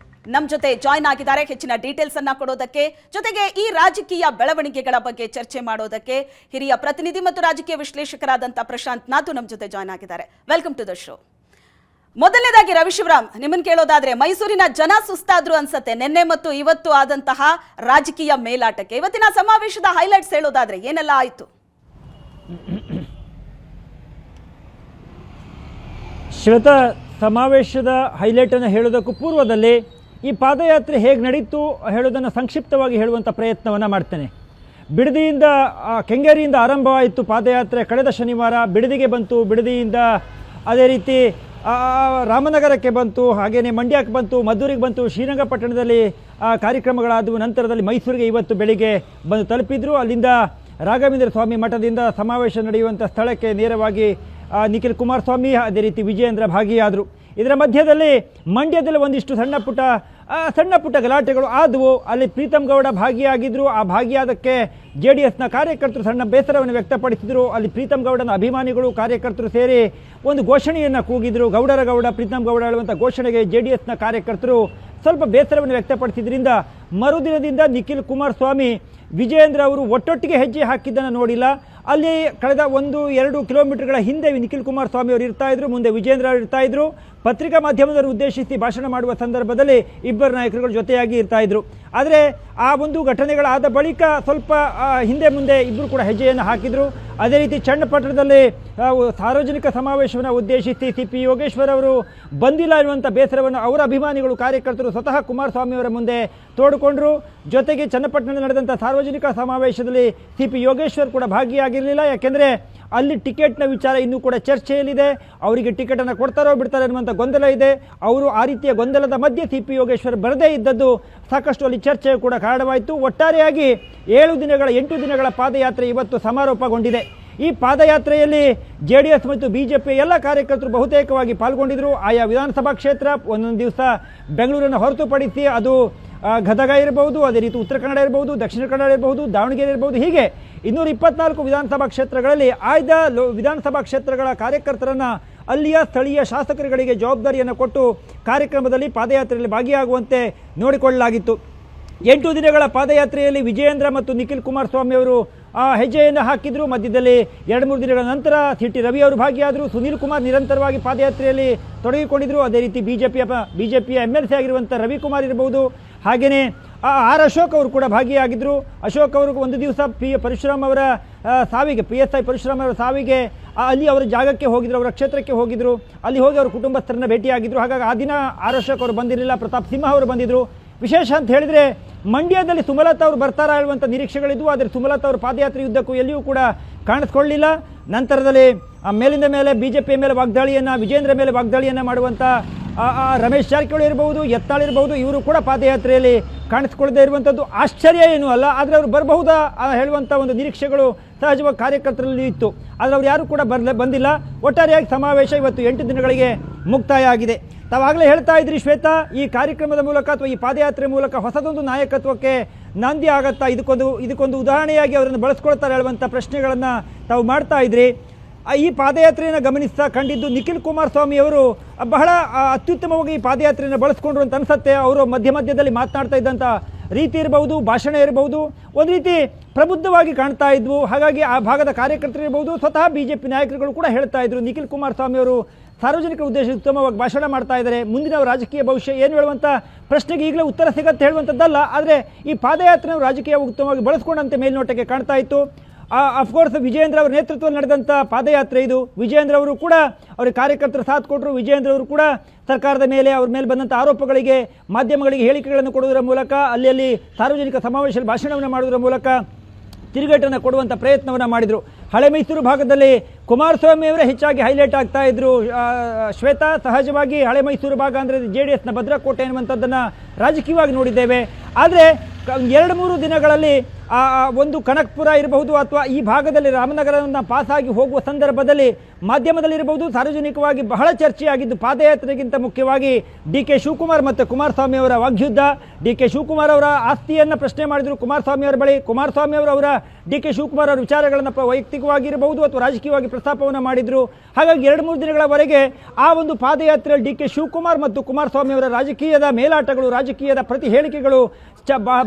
Speaker 1: ನಮ್ಮ ಜೊತೆ ಜಾಯ್ನ್ ಆಗಿದ್ದಾರೆ ಹೆಚ್ಚಿನ ಡೀಟೇಲ್ಸ್ ಅನ್ನ ಕೊಡೋದಕ್ಕೆ. ಜೊತೆಗೆ ಈ ರಾಜಕೀಯ ಬೆಳವಣಿಗೆಗಳ ಬಗ್ಗೆ ಚರ್ಚೆ ಮಾಡೋದಕ್ಕೆ ಹಿರಿಯ ಪ್ರತಿನಿಧಿ ಮತ್ತು ರಾಜಕೀಯ ವಿಶ್ಲೇಷಕರಾದಂಥ ಪ್ರಶಾಂತ್ ನಾಥು ನಮ್ಮ ಜೊತೆ ಜಾಯ್ನ್ ಆಗಿದ್ದಾರೆ. Welcome to the show. ಮೊದಲನೇದಾಗಿ ರವಿ ಶಿವರಾಮ್, ನಿಮ್ಮನ್ನು ಕೇಳೋದಾದ್ರೆ ಮೈಸೂರಿನ ಜನ ಸುಸ್ತಾದ್ರು ಅನ್ಸತ್ತೆ ನಿನ್ನೆ ಮತ್ತು ಇವತ್ತು ಆದಂತಹ ರಾಜಕೀಯ ಮೇಲಾಟಕ್ಕೆ. ಇವತ್ತಿನ ಸಮಾವೇಶದ ಹೈಲೈಟ್ಸ್ ಹೇಳೋದಾದ್ರೆ ಏನೆಲ್ಲ ಆಯಿತು?
Speaker 6: ಶ್ವೇತಾ, ಸಮಾವೇಶದ ಹೈಲೈಟನ್ನು ಹೇಳೋದಕ್ಕೂ ಪೂರ್ವದಲ್ಲಿ ಈ ಪಾದಯಾತ್ರೆ ಹೇಗೆ ನಡೀತು ಹೇಳೋದನ್ನು ಸಂಕ್ಷಿಪ್ತವಾಗಿ ಹೇಳುವಂಥ ಪ್ರಯತ್ನವನ್ನು ಮಾಡ್ತೇನೆ. ಬಿಡದಿಯಿಂದ ಕೆಂಗೇರಿಯಿಂದ ಆರಂಭವಾಯಿತು ಪಾದಯಾತ್ರೆ. ಕಳೆದ ಶನಿವಾರ ಬಿಡದಿಗೆ ಬಂತು, ಬಿಡದಿಯಿಂದ ಅದೇ ರೀತಿ ರಾಮನಗರಕ್ಕೆ ಬಂತು, ಹಾಗೆಯೇ ಮಂಡ್ಯಕ್ಕೆ ಬಂತು, ಮದ್ದೂರಿಗೆ ಬಂತು, ಶ್ರೀರಂಗಪಟ್ಟಣದಲ್ಲಿ ಕಾರ್ಯಕ್ರಮಗಳಾದವು. ನಂತರದಲ್ಲಿ ಮೈಸೂರಿಗೆ ಇವತ್ತು ಬೆಳಿಗ್ಗೆ ಬಂದು ತಲುಪಿದ್ರು. ಅಲ್ಲಿಂದ ರಾಘವೇಂದ್ರ ಸ್ವಾಮಿ ಮಠದಿಂದ ಸಮಾವೇಶ ನಡೆಯುವಂಥ ಸ್ಥಳಕ್ಕೆ ನೇರವಾಗಿ ನಿಖಿಲ್ ಕುಮಾರಸ್ವಾಮಿ ಅದೇ ರೀತಿ ವಿಜಯೇಂದ್ರ ಭಾಗಿಯಾದರು. ಇದರ ಮಧ್ಯದಲ್ಲಿ ಮಂಡ್ಯದಲ್ಲಿ ಒಂದಿಷ್ಟು ಸಣ್ಣ ಪುಟ್ಟ ಗಲಾಟೆಗಳು ಆದವು. ಅಲ್ಲಿ ಪ್ರೀತಮ್ ಗೌಡ ಭಾಗಿಯಾಗಿದ್ದರು. ಆ ಭಾಗಿಯಾದಕ್ಕೆ JDSನ ಕಾರ್ಯಕರ್ತರು ಸಣ್ಣ ಬೇಸರವನ್ನು ವ್ಯಕ್ತಪಡಿಸಿದರು. ಅಲ್ಲಿ ಪ್ರೀತಮ್ ಗೌಡನ ಅಭಿಮಾನಿಗಳು ಕಾರ್ಯಕರ್ತರು ಸೇರಿ ಒಂದು ಘೋಷಣೆಯನ್ನು ಕೂಗಿದ್ರು. ಗೌಡರ ಗೌಡ ಪ್ರೀತಮ್ ಗೌಡ ಹೇಳುವಂಥ ಘೋಷಣೆಗೆ JDSನ ಕಾರ್ಯಕರ್ತರು ಸ್ವಲ್ಪ ಬೇಸರವನ್ನು ವ್ಯಕ್ತಪಡಿಸಿದ್ರಿಂದ ಮರುದಿನದಿಂದ ನಿಖಿಲ್ ಕುಮಾರಸ್ವಾಮಿ ವಿಜಯೇಂದ್ರ ಅವರು ಒಟ್ಟೊಟ್ಟಿಗೆ ಹೆಜ್ಜೆ ಹಾಕಿದ್ದನ್ನು ನೋಡಿಲ್ಲ. ಅಲ್ಲಿ ಕಳೆದ 1-2 ಕಿಲೋಮೀಟರ್ಗಳ ಹಿಂದೆ ನಿಖಿಲ್ ಕುಮಾರಸ್ವಾಮಿ ಅವರು ಇರ್ತಾಯಿದ್ರು, ಮುಂದೆ ವಿಜಯೇಂದ್ರ ಅವರು ಇರ್ತಾಯಿದ್ರು. ಪತ್ರಿಕಾ ಮಾಧ್ಯಮದವರು ಉದ್ದೇಶಿಸಿ ಭಾಷಣ ಮಾಡುವ ಸಂದರ್ಭದಲ್ಲಿ ಇಬ್ಬರು ನಾಯಕರುಗಳು ಜೊತೆಯಾಗಿ ಇರ್ತಾಯಿದ್ರು. ಆದರೆ ಆ ಒಂದು ಘಟನೆಗಳಾದ ಬಳಿಕ ಸ್ವಲ್ಪ ಹಿಂದೆ ಮುಂದೆ ಇಬ್ಬರು ಕೂಡ ಹೆಜ್ಜೆಯನ್ನು ಹಾಕಿದರು. ಅದೇ ರೀತಿ ಚನ್ನಪಟ್ಟಣದಲ್ಲಿ ಸಾರ್ವಜನಿಕ ಸಮಾವೇಶವನ್ನು ಉದ್ದೇಶಿಸಿ CP ಯೋಗೇಶ್ವರ್ ಅವರು ಬಂದಿಲ್ಲ ಎನ್ನುವಂಥ ಬೇಸರವನ್ನು ಅವರ ಅಭಿಮಾನಿಗಳು ಕಾರ್ಯಕರ್ತರು ಸ್ವತಃ ಕುಮಾರಸ್ವಾಮಿ ಅವರ ಮುಂದೆ ತೋಡಿಕೊಂಡರು. ಜೊತೆಗೆ ಚನ್ನಪಟ್ಟಣದಲ್ಲಿ ನಡೆದಂಥ ಸಾರ್ವಜನಿಕ ಸಮಾವೇಶದಲ್ಲಿ CP ಯೋಗೇಶ್ವರ್ ಕೂಡ ಭಾಗಿಯಾಗಿರಲಿಲ್ಲ. ಯಾಕೆಂದರೆ ಅಲ್ಲಿ ಟಿಕೆಟ್ನ ವಿಚಾರ ಇನ್ನೂ ಕೂಡ ಚರ್ಚೆಯಲ್ಲಿದೆ. ಅವರಿಗೆ ಟಿಕೆಟನ್ನು ಕೊಡ್ತಾರೋ ಬಿಡ್ತಾರೆ ಅನ್ನುವಂಥ ಗೊಂದಲ ಇದೆ. ಅವರು ಆ ರೀತಿಯ ಗೊಂದಲದ ಮಧ್ಯೆ CP ಯೋಗೇಶ್ವರ್ ಬರದೇ ಇದ್ದದ್ದು ಸಾಕಷ್ಟು ಅಲ್ಲಿ ಚರ್ಚೆಯು ಕೂಡ ಕಾರಣವಾಯಿತು. ಒಟ್ಟಾರೆಯಾಗಿ 8 ದಿನಗಳ ಪಾದಯಾತ್ರೆ ಇವತ್ತು ಸಮಾರೋಪಗೊಂಡಿದೆ. ಈ ಪಾದಯಾತ್ರೆಯಲ್ಲಿ JDS ಮತ್ತು BJP ಎಲ್ಲ ಕಾರ್ಯಕರ್ತರು ಬಹುತೇಕವಾಗಿ ಪಾಲ್ಗೊಂಡಿದ್ದರು. ಆಯಾ ವಿಧಾನಸಭಾ ಕ್ಷೇತ್ರ, ಒಂದೊಂದು ದಿವಸ ಬೆಂಗಳೂರನ್ನು ಹೊರತುಪಡಿಸಿ ಅದು ಗದಗ ಇರಬಹುದು, ಅದೇ ರೀತಿ ಉತ್ತರ ಕನ್ನಡ ಇರಬಹುದು, ದಕ್ಷಿಣ ಕನ್ನಡ ಇರಬಹುದು, ದಾವಣಗೆರೆ ಇರಬಹುದು, ಹೀಗೆ 224 ವಿಧಾನಸಭಾ ಕ್ಷೇತ್ರಗಳಲ್ಲಿ ಆಯ್ದ ವಿಧಾನಸಭಾ ಕ್ಷೇತ್ರಗಳ ಕಾರ್ಯಕರ್ತರನ್ನು ಅಲ್ಲಿಯ ಸ್ಥಳೀಯ ಶಾಸಕರುಗಳಿಗೆ ಜವಾಬ್ದಾರಿಯನ್ನು ಕೊಟ್ಟು ಕಾರ್ಯಕ್ರಮದಲ್ಲಿ ಪಾದಯಾತ್ರೆಯಲ್ಲಿ ಭಾಗಿಯಾಗುವಂತೆ ನೋಡಿಕೊಳ್ಳಲಾಗಿತ್ತು. 8 ದಿನಗಳ ಪಾದಯಾತ್ರೆಯಲ್ಲಿ ವಿಜಯೇಂದ್ರ ಮತ್ತು ನಿಖಿಲ್ ಕುಮಾರಸ್ವಾಮಿ ಅವರು ಹೆಜ್ಜೆಯನ್ನು ಹಾಕಿದ್ರು. ಮಧ್ಯದಲ್ಲಿ 2-3 ದಿನಗಳ ನಂತರ CT ರವಿ ಅವರು ಭಾಗಿಯಾದರು. ಸುನೀಲ್ ಕುಮಾರ್ ನಿರಂತರವಾಗಿ ಪಾದಯಾತ್ರೆಯಲ್ಲಿ ತೊಡಗಿಕೊಂಡಿದ್ದರು. ಅದೇ ರೀತಿ ಬಿಜೆಪಿಯ MLC ಆಗಿರುವಂಥ ರವಿಕುಮಾರ್ ಇರಬಹುದು, ಹಾಗೆಯೇ ಅಶೋಕ್ ಅವರು ಕೂಡ ಭಾಗಿಯಾಗಿದ್ದರು. ಅಶೋಕ್ ಅವರು ಒಂದು ದಿವಸ ಪರಶುರಾಮ್ ಅವರ ಸಾವಿಗೆ, PSI ಪರಶುರಾಮ್ ಅವರ ಸಾವಿಗೆ ಅಲ್ಲಿ ಅವರ ಜಾಗಕ್ಕೆ ಹೋಗಿದ್ರು, ಅವರ ಕ್ಷೇತ್ರಕ್ಕೆ ಹೋಗಿದ್ರು. ಅಲ್ಲಿ ಹೋಗಿ ಅವರ ಕುಟುಂಬಸ್ಥರನ್ನ ಭೇಟಿಯಾಗಿದ್ದರು. ಹಾಗಾಗಿ ಆ ದಿನ ಅಶೋಕ್ ಅವರು ಬಂದಿರಲಿಲ್ಲ, ಪ್ರತಾಪ್ ಸಿಂಹ ಅವರು ಬಂದಿದ್ದರು. ವಿಶೇಷ ಅಂತ ಹೇಳಿದರೆ ಮಂಡ್ಯದಲ್ಲಿ ಸುಮಲತಾ ಅವರು ಬರ್ತಾರಾ ಹೇಳುವಂಥ ನಿರೀಕ್ಷೆಗಳಿದ್ವು. ಆದರೆ ಸುಮಲತಾ ಅವರು ಪಾದಯಾತ್ರೆ ಉದ್ದಕ್ಕೂ ಎಲ್ಲಿಯೂ ಕೂಡ ಕಾಣಿಸ್ಕೊಳ್ಳಲಿಲ್ಲ. ನಂತರದಲ್ಲಿ ಮೇಲಿಂದ ಮೇಲೆ BJP ಮೇಲೆ ವಾಗ್ದಾಳಿಯನ್ನು, ವಿಜೇಂದ್ರ ಮೇಲೆ ವಾಗ್ದಾಳಿಯನ್ನು ಮಾಡುವಂಥ ರಮೇಶ್ ಜಾರಕಿಹೊಳಿ ಇರಬಹುದು, ಯತ್ನಾಳ್ ಇರಬಹುದು, ಇವರು ಕೂಡ ಪಾದಯಾತ್ರೆಯಲ್ಲಿ ಕಾಣಿಸ್ಕೊಳ್ಳದೇ ಇರುವಂಥದ್ದು ಆಶ್ಚರ್ಯ ಏನೂ ಅಲ್ಲ. ಆದರೆ ಅವರು ಬರಬಹುದಾ ಹೇಳುವಂಥ ಒಂದು ನಿರೀಕ್ಷೆಗಳು ಸಹಜವಾಗಿ ಕಾರ್ಯಕರ್ತರಲ್ಲಿ ಇತ್ತು. ಆದರೆ ಅವ್ರು ಯಾರೂ ಕೂಡ ಬಂದಿಲ್ಲ. ಒಟ್ಟಾರೆಯಾಗಿ ಸಮಾವೇಶ ಇವತ್ತು 8 ದಿನಗಳಿಗೆ ಮುಕ್ತಾಯ ಆಗಿದೆ. ತಾವಾಗಲೇ ಹೇಳ್ತಾ ಇದ್ರಿ ಶ್ವೇತಾ, ಈ ಕಾರ್ಯಕ್ರಮದ ಮೂಲಕ ಅಥವಾ ಈ ಪಾದಯಾತ್ರೆ ಮೂಲಕ ಹೊಸದೊಂದು ನಾಯಕತ್ವಕ್ಕೆ ನಾಂದಿ ಆಗತ್ತಾ, ಇದಕ್ಕೊಂದು ಉದಾಹರಣೆಯಾಗಿ ಅವರನ್ನು ಬಳಸ್ಕೊಳ್ತಾರೆ ಹೇಳುವಂಥ ಪ್ರಶ್ನೆಗಳನ್ನು ತಾವು ಮಾಡ್ತಾ ಇದ್ರಿ. ಈ ಪಾದಯಾತ್ರೆಯನ್ನು ಗಮನಿಸ್ತಾ ಕಂಡಿದ್ದು ನಿಖಿಲ್ ಕುಮಾರಸ್ವಾಮಿ ಅವರು ಬಹಳ ಅತ್ಯುತ್ತಮವಾಗಿ ಈ ಪಾದಯಾತ್ರೆಯನ್ನು ಬಳಸ್ಕೊಂಡ್ರು ಅಂತ ಅನ್ಸುತ್ತೆ. ಅವರು ಮಧ್ಯದಲ್ಲಿ ಮಾತನಾಡ್ತಾ ಇದ್ದಂಥ ರೀತಿ ಇರಬಹುದು, ಭಾಷಣ ಇರಬಹುದು, ಒಂದು ರೀತಿ ಪ್ರಬುದ್ಧವಾಗಿ ಕಾಣ್ತಾ ಇದ್ವು. ಹಾಗಾಗಿ ಆ ಭಾಗದ ಕಾರ್ಯಕರ್ತರು ಇರಬಹುದು, ಸ್ವತಃ BJP ನಾಯಕರುಗಳು ಕೂಡ ಹೇಳ್ತಾ ಇದ್ರು ನಿಖಿಲ್ ಕುಮಾರಸ್ವಾಮಿ ಅವರು ಸಾರ್ವಜನಿಕ ಉದ್ದೇಶ ಉತ್ತಮವಾಗಿ ಭಾಷಣ ಮಾಡ್ತಾ ಇದ್ದಾರೆ, ಮುಂದಿನ ರಾಜಕೀಯ ಭವಿಷ್ಯ ಏನು ಹೇಳುವಂಥ ಪ್ರಶ್ನೆಗೆ ಈಗಲೇ ಉತ್ತರ ಸಿಗತ್ತೆ ಹೇಳುವಂಥದ್ದಲ್ಲ. ಆದರೆ ಈ ಪಾದಯಾತ್ರೆ ರಾಜಕೀಯ ಉತ್ತಮವಾಗಿ ಬಳಸ್ಕೊಂಡಂತೆ ಮೇಲ್ನೋಟಕ್ಕೆ ಕಾಣ್ತಾ ಇತ್ತು. ಅಫ್ಕೋರ್ಸ್ ವಿಜಯೇಂದ್ರ ಅವರ ನೇತೃತ್ವದಲ್ಲಿ ನಡೆದಂಥ ಪಾದಯಾತ್ರೆ ಇದು. ವಿಜಯೇಂದ್ರ ಅವರು ಕೂಡ ಅವರಿಗೆ ಕಾರ್ಯಕರ್ತರು ಸಾಥ್ ಕೊಟ್ಟರು. ವಿಜಯೇಂದ್ರ ಅವರು ಕೂಡ ಸರ್ಕಾರದ ಮೇಲೆ ಅವ್ರ ಮೇಲೆ ಬಂದಂಥ ಆರೋಪಗಳಿಗೆ ಮಾಧ್ಯಮಗಳಿಗೆ ಹೇಳಿಕೆಗಳನ್ನು ಕೊಡುವುದರ ಮೂಲಕ, ಅಲ್ಲಿ ಸಾರ್ವಜನಿಕ ಸಮಾವೇಶದಲ್ಲಿ ಭಾಷಣವನ್ನು ಮಾಡುವುದರ ಮೂಲಕ ತಿರುಗೇಟನ್ನು ಕೊಡುವಂಥ ಪ್ರಯತ್ನವನ್ನು ಮಾಡಿದರು. ಹಳೆ ಮೈಸೂರು ಭಾಗದಲ್ಲಿ ಕುಮಾರಸ್ವಾಮಿ ಅವರೇ ಹೆಚ್ಚಾಗಿ ಹೈಲೈಟ್ ಆಗ್ತಾ ಇದ್ರು. ಶ್ವೇತಾ, ಸಹಜವಾಗಿ ಹಳೆ ಮೈಸೂರು ಭಾಗ ಅಂದರೆ JDSನ ಭದ್ರಕೋಟೆ ಎನ್ನುವಂಥದ್ದನ್ನು ರಾಜಕೀಯವಾಗಿ ನೋಡಿದ್ದೇವೆ. ಆದರೆ 2-3 ದಿನಗಳಲ್ಲಿ ಒಂದು ಕನಕಪುರ ಇರಬಹುದು ಅಥವಾ ಈ ಭಾಗದಲ್ಲಿ ರಾಮನಗರವನ್ನು ಪಾಸಾಗಿ ಹೋಗುವ ಸಂದರ್ಭದಲ್ಲಿ ಮಾಧ್ಯಮದಲ್ಲಿರಬಹುದು, ಸಾರ್ವಜನಿಕವಾಗಿ ಬಹಳ ಚರ್ಚೆಯಾಗಿದ್ದು ಪಾದಯಾತ್ರೆಗಿಂತ ಮುಖ್ಯವಾಗಿ DK ಶಿವಕುಮಾರ್ ಮತ್ತು ಕುಮಾರಸ್ವಾಮಿ ಅವರ ವಾಗ್ಯುದ್ಧ. DK ಶಿವಕುಮಾರ್ ಅವರ ಆಸ್ತಿಯನ್ನು ಪ್ರಶ್ನೆ ಮಾಡಿದರು ಕುಮಾರಸ್ವಾಮಿ ಅವರ ಬಳಿ. ಕುಮಾರಸ್ವಾಮಿ ಅವರ DK ಶಿವಕುಮಾರ್ ಅವರ ವಿಚಾರಗಳನ್ನು ವೈಯಕ್ತಿಕವಾಗಿ ಇರಬಹುದು ಅಥವಾ ರಾಜಕೀಯವಾಗಿ ಪ್ರಸ್ತಾಪವನ್ನು ಮಾಡಿದರು. ಹಾಗಾಗಿ 2-3 ದಿನಗಳವರೆಗೆ ಆ ಒಂದು ಪಾದಯಾತ್ರೆಯಲ್ಲಿ DK ಶಿವಕುಮಾರ್ ಮತ್ತು ಕುಮಾರಸ್ವಾಮಿ ಅವರ ರಾಜಕೀಯದ ಮೇಲಾಟಗಳು, ರಾಜಕೀಯದ ಪ್ರತಿ ಹೇಳಿಕೆಗಳು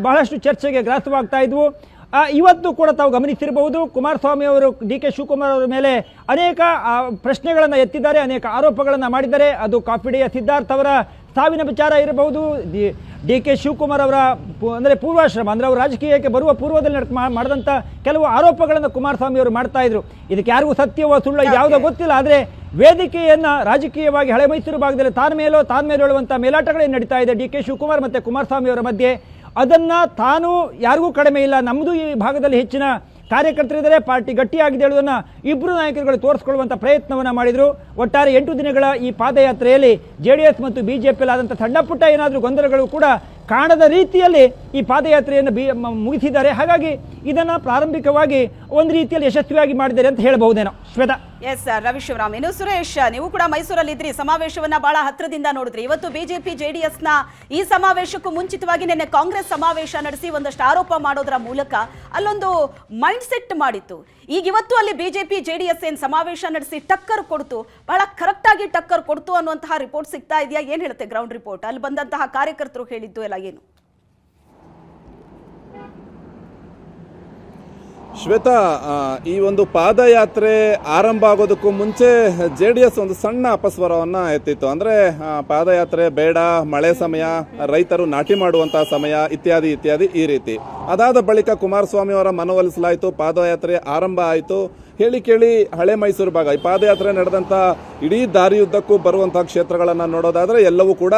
Speaker 6: ಬಹಳಷ್ಟು ಚರ್ಚೆಗೆ ಗ್ರಾಸವಾಗ್ತಾ ಇದ್ವು. ಇವತ್ತು ಕೂಡ ತಾವು ಗಮನಿಸಿರಬಹುದು, ಕುಮಾರಸ್ವಾಮಿ ಅವರು DK ಶಿವಕುಮಾರ್ ಅವರ ಮೇಲೆ ಅನೇಕ ಪ್ರಶ್ನೆಗಳನ್ನು ಎತ್ತಿದ್ದಾರೆ, ಅನೇಕ ಆರೋಪಗಳನ್ನು ಮಾಡಿದ್ದಾರೆ. ಅದು ಕಾಫಿಡೆಯ ಸಿದ್ಧಾರ್ಥ್ ಅವರ ಸಾವಿನ ವಿಚಾರ ಇರಬಹುದು, DK ಶಿವಕುಮಾರ್ ಅವರ ಅಂದರೆ ಪೂರ್ವಾಶ್ರಮ ಅಂದರೆ ಅವರು ರಾಜಕೀಯಕ್ಕೆ ಬರುವ ಪೂರ್ವದಲ್ಲಿ ಮಾಡಿದಂಥ ಕೆಲವು ಆರೋಪಗಳನ್ನು ಕುಮಾರಸ್ವಾಮಿ ಅವರು ಮಾಡ್ತಾ ಇದ್ರು. ಇದಕ್ಕೆ ಯಾರಿಗೂ ಸತ್ಯವೋ ಸುಳ್ಳು ಯಾವುದೋ ಗೊತ್ತಿಲ್ಲ. ಆದರೆ ವೇದಿಕೆಯನ್ನು ರಾಜಕೀಯವಾಗಿ ಹಳೆ ಮೈಸೂರು ಭಾಗದಲ್ಲಿ ತಾನು ಮೇಲೆ ಹೇಳುವಂಥ ಮೇಲಾಟಗಳೇನು ನಡೀತಾ ಇದೆ DK ಶಿವಕುಮಾರ್ ಮತ್ತು ಕುಮಾರಸ್ವಾಮಿ ಅವರ ಮಧ್ಯೆ, ಅದನ್ನು ತಾನು ಯಾರಿಗೂ ಕಡಿಮೆ ಇಲ್ಲ, ನಮ್ಮದು ಈ ಭಾಗದಲ್ಲಿ ಹೆಚ್ಚಿನ ಕಾರ್ಯಕರ್ತರಿದ್ದಾರೆ, ಪಾರ್ಟಿ ಗಟ್ಟಿಯಾಗಿದೆ ಹೇಳುವುದನ್ನು ಇಬ್ಬರು ನಾಯಕರುಗಳು ತೋರಿಸ್ಕೊಳ್ಳುವಂಥ ಪ್ರಯತ್ನವನ್ನು ಮಾಡಿದರು. ಒಟ್ಟಾರೆ 8 ದಿನಗಳ ಈ ಪಾದಯಾತ್ರೆಯಲ್ಲಿ JDS ಮತ್ತು BJP ಆದಂಥ ಸಣ್ಣ ಪುಟ್ಟ ಏನಾದರೂ ಗೊಂದಲಗಳು ಕೂಡ ಕಾಣದ ರೀತಿಯಲ್ಲಿ ಈ ಪಾದಯಾತ್ರೆಯನ್ನು ಮುಗಿಸಿದ್ದಾರೆ. ಹಾಗಾಗಿ ಇದನ್ನು ಪ್ರಾರಂಭಿಕವಾಗಿ ಒಂದು ರೀತಿಯಲ್ಲಿ ಯಶಸ್ವಿಯಾಗಿ ಮಾಡಿದ್ದಾರೆ ಅಂತ ಹೇಳಬಹುದೇನೋ. ಶ್ವೇತಾ.
Speaker 1: ಎಸ್ ರವಿಶಿವರಾಮ್. ಇನ್ನು ಸುರೇಶ್, ನೀವು ಕೂಡ ಮೈಸೂರಲ್ಲಿದ್ರಿ, ಸಮಾವೇಶವನ್ನ ಬಹಳ ಹತ್ತಿರದಿಂದ ನೋಡಿದ್ರಿ. ಇವತ್ತು BJP JDSನ ಈ ಸಮಾವೇಶಕ್ಕೂ ಮುಂಚಿತವಾಗಿ ನಿನ್ನೆ ಕಾಂಗ್ರೆಸ್ ಸಮಾವೇಶ ನಡೆಸಿ ಒಂದಷ್ಟು ಆರೋಪ ಮಾಡೋದರ ಮೂಲಕ ಅಲ್ಲೊಂದು ಮೈಂಡ್ ಸೆಟ್ ಮಾಡಿತ್ತು. ಈಗ ಇವತ್ತು ಅಲ್ಲಿ BJP JDS ಏನು ಸಮಾವೇಶ ನಡೆಸಿ ಟಕ್ಕರ್ ಕೊಡ್ತು, ಬಹಳ ಕರೆಕ್ಟ್ ಆಗಿ ಟಕ್ಕರ್ ಕೊಡ್ತು ಅನ್ನುವಂತಹ ರಿಪೋರ್ಟ್ ಸಿಗ್ತಾ ಇದೆಯಾ? ಏನ್ ಹೇಳುತ್ತೆ ಗ್ರೌಂಡ್ ರಿಪೋರ್ಟ್? ಅಲ್ಲಿ ಬಂದಂತಹ ಕಾರ್ಯಕರ್ತರು ಹೇಳಿದ್ದು ಎಲ್ಲ ಏನು?
Speaker 7: ಶ್ವೇತಾ, ಈ ಒಂದು ಪಾದಯಾತ್ರೆ ಆರಂಭ ಆಗೋದಕ್ಕೂ ಮುಂಚೆ JDS ಒಂದು ಸಣ್ಣ ಅಪಸ್ವರವನ್ನು ಎತ್ತಿತ್ತು. ಅಂದರೆ ಪಾದಯಾತ್ರೆ ಬೇಡ, ಮಳೆ ಸಮಯ, ರೈತರು ನಾಟಿ ಮಾಡುವಂತಹ ಸಮಯ ಇತ್ಯಾದಿ ಈ ರೀತಿ. ಅದಾದ ಬಳಿಕ ಕುಮಾರಸ್ವಾಮಿ ಅವರ ಮನವೊಲಿಸಲಾಯಿತು, ಪಾದಯಾತ್ರೆ ಆರಂಭ ಆಯಿತು. ಹೇಳಿ ಕೇಳಿ ಹಳೆ ಮೈಸೂರು ಭಾಗ ಈ ಪಾದಯಾತ್ರೆ ನಡೆದಂಥ ಇಡೀ ದಾರಿಯುದ್ದಕ್ಕೂ ಬರುವಂತಹ ಕ್ಷೇತ್ರಗಳನ್ನು ನೋಡೋದಾದರೆ ಎಲ್ಲವೂ ಕೂಡ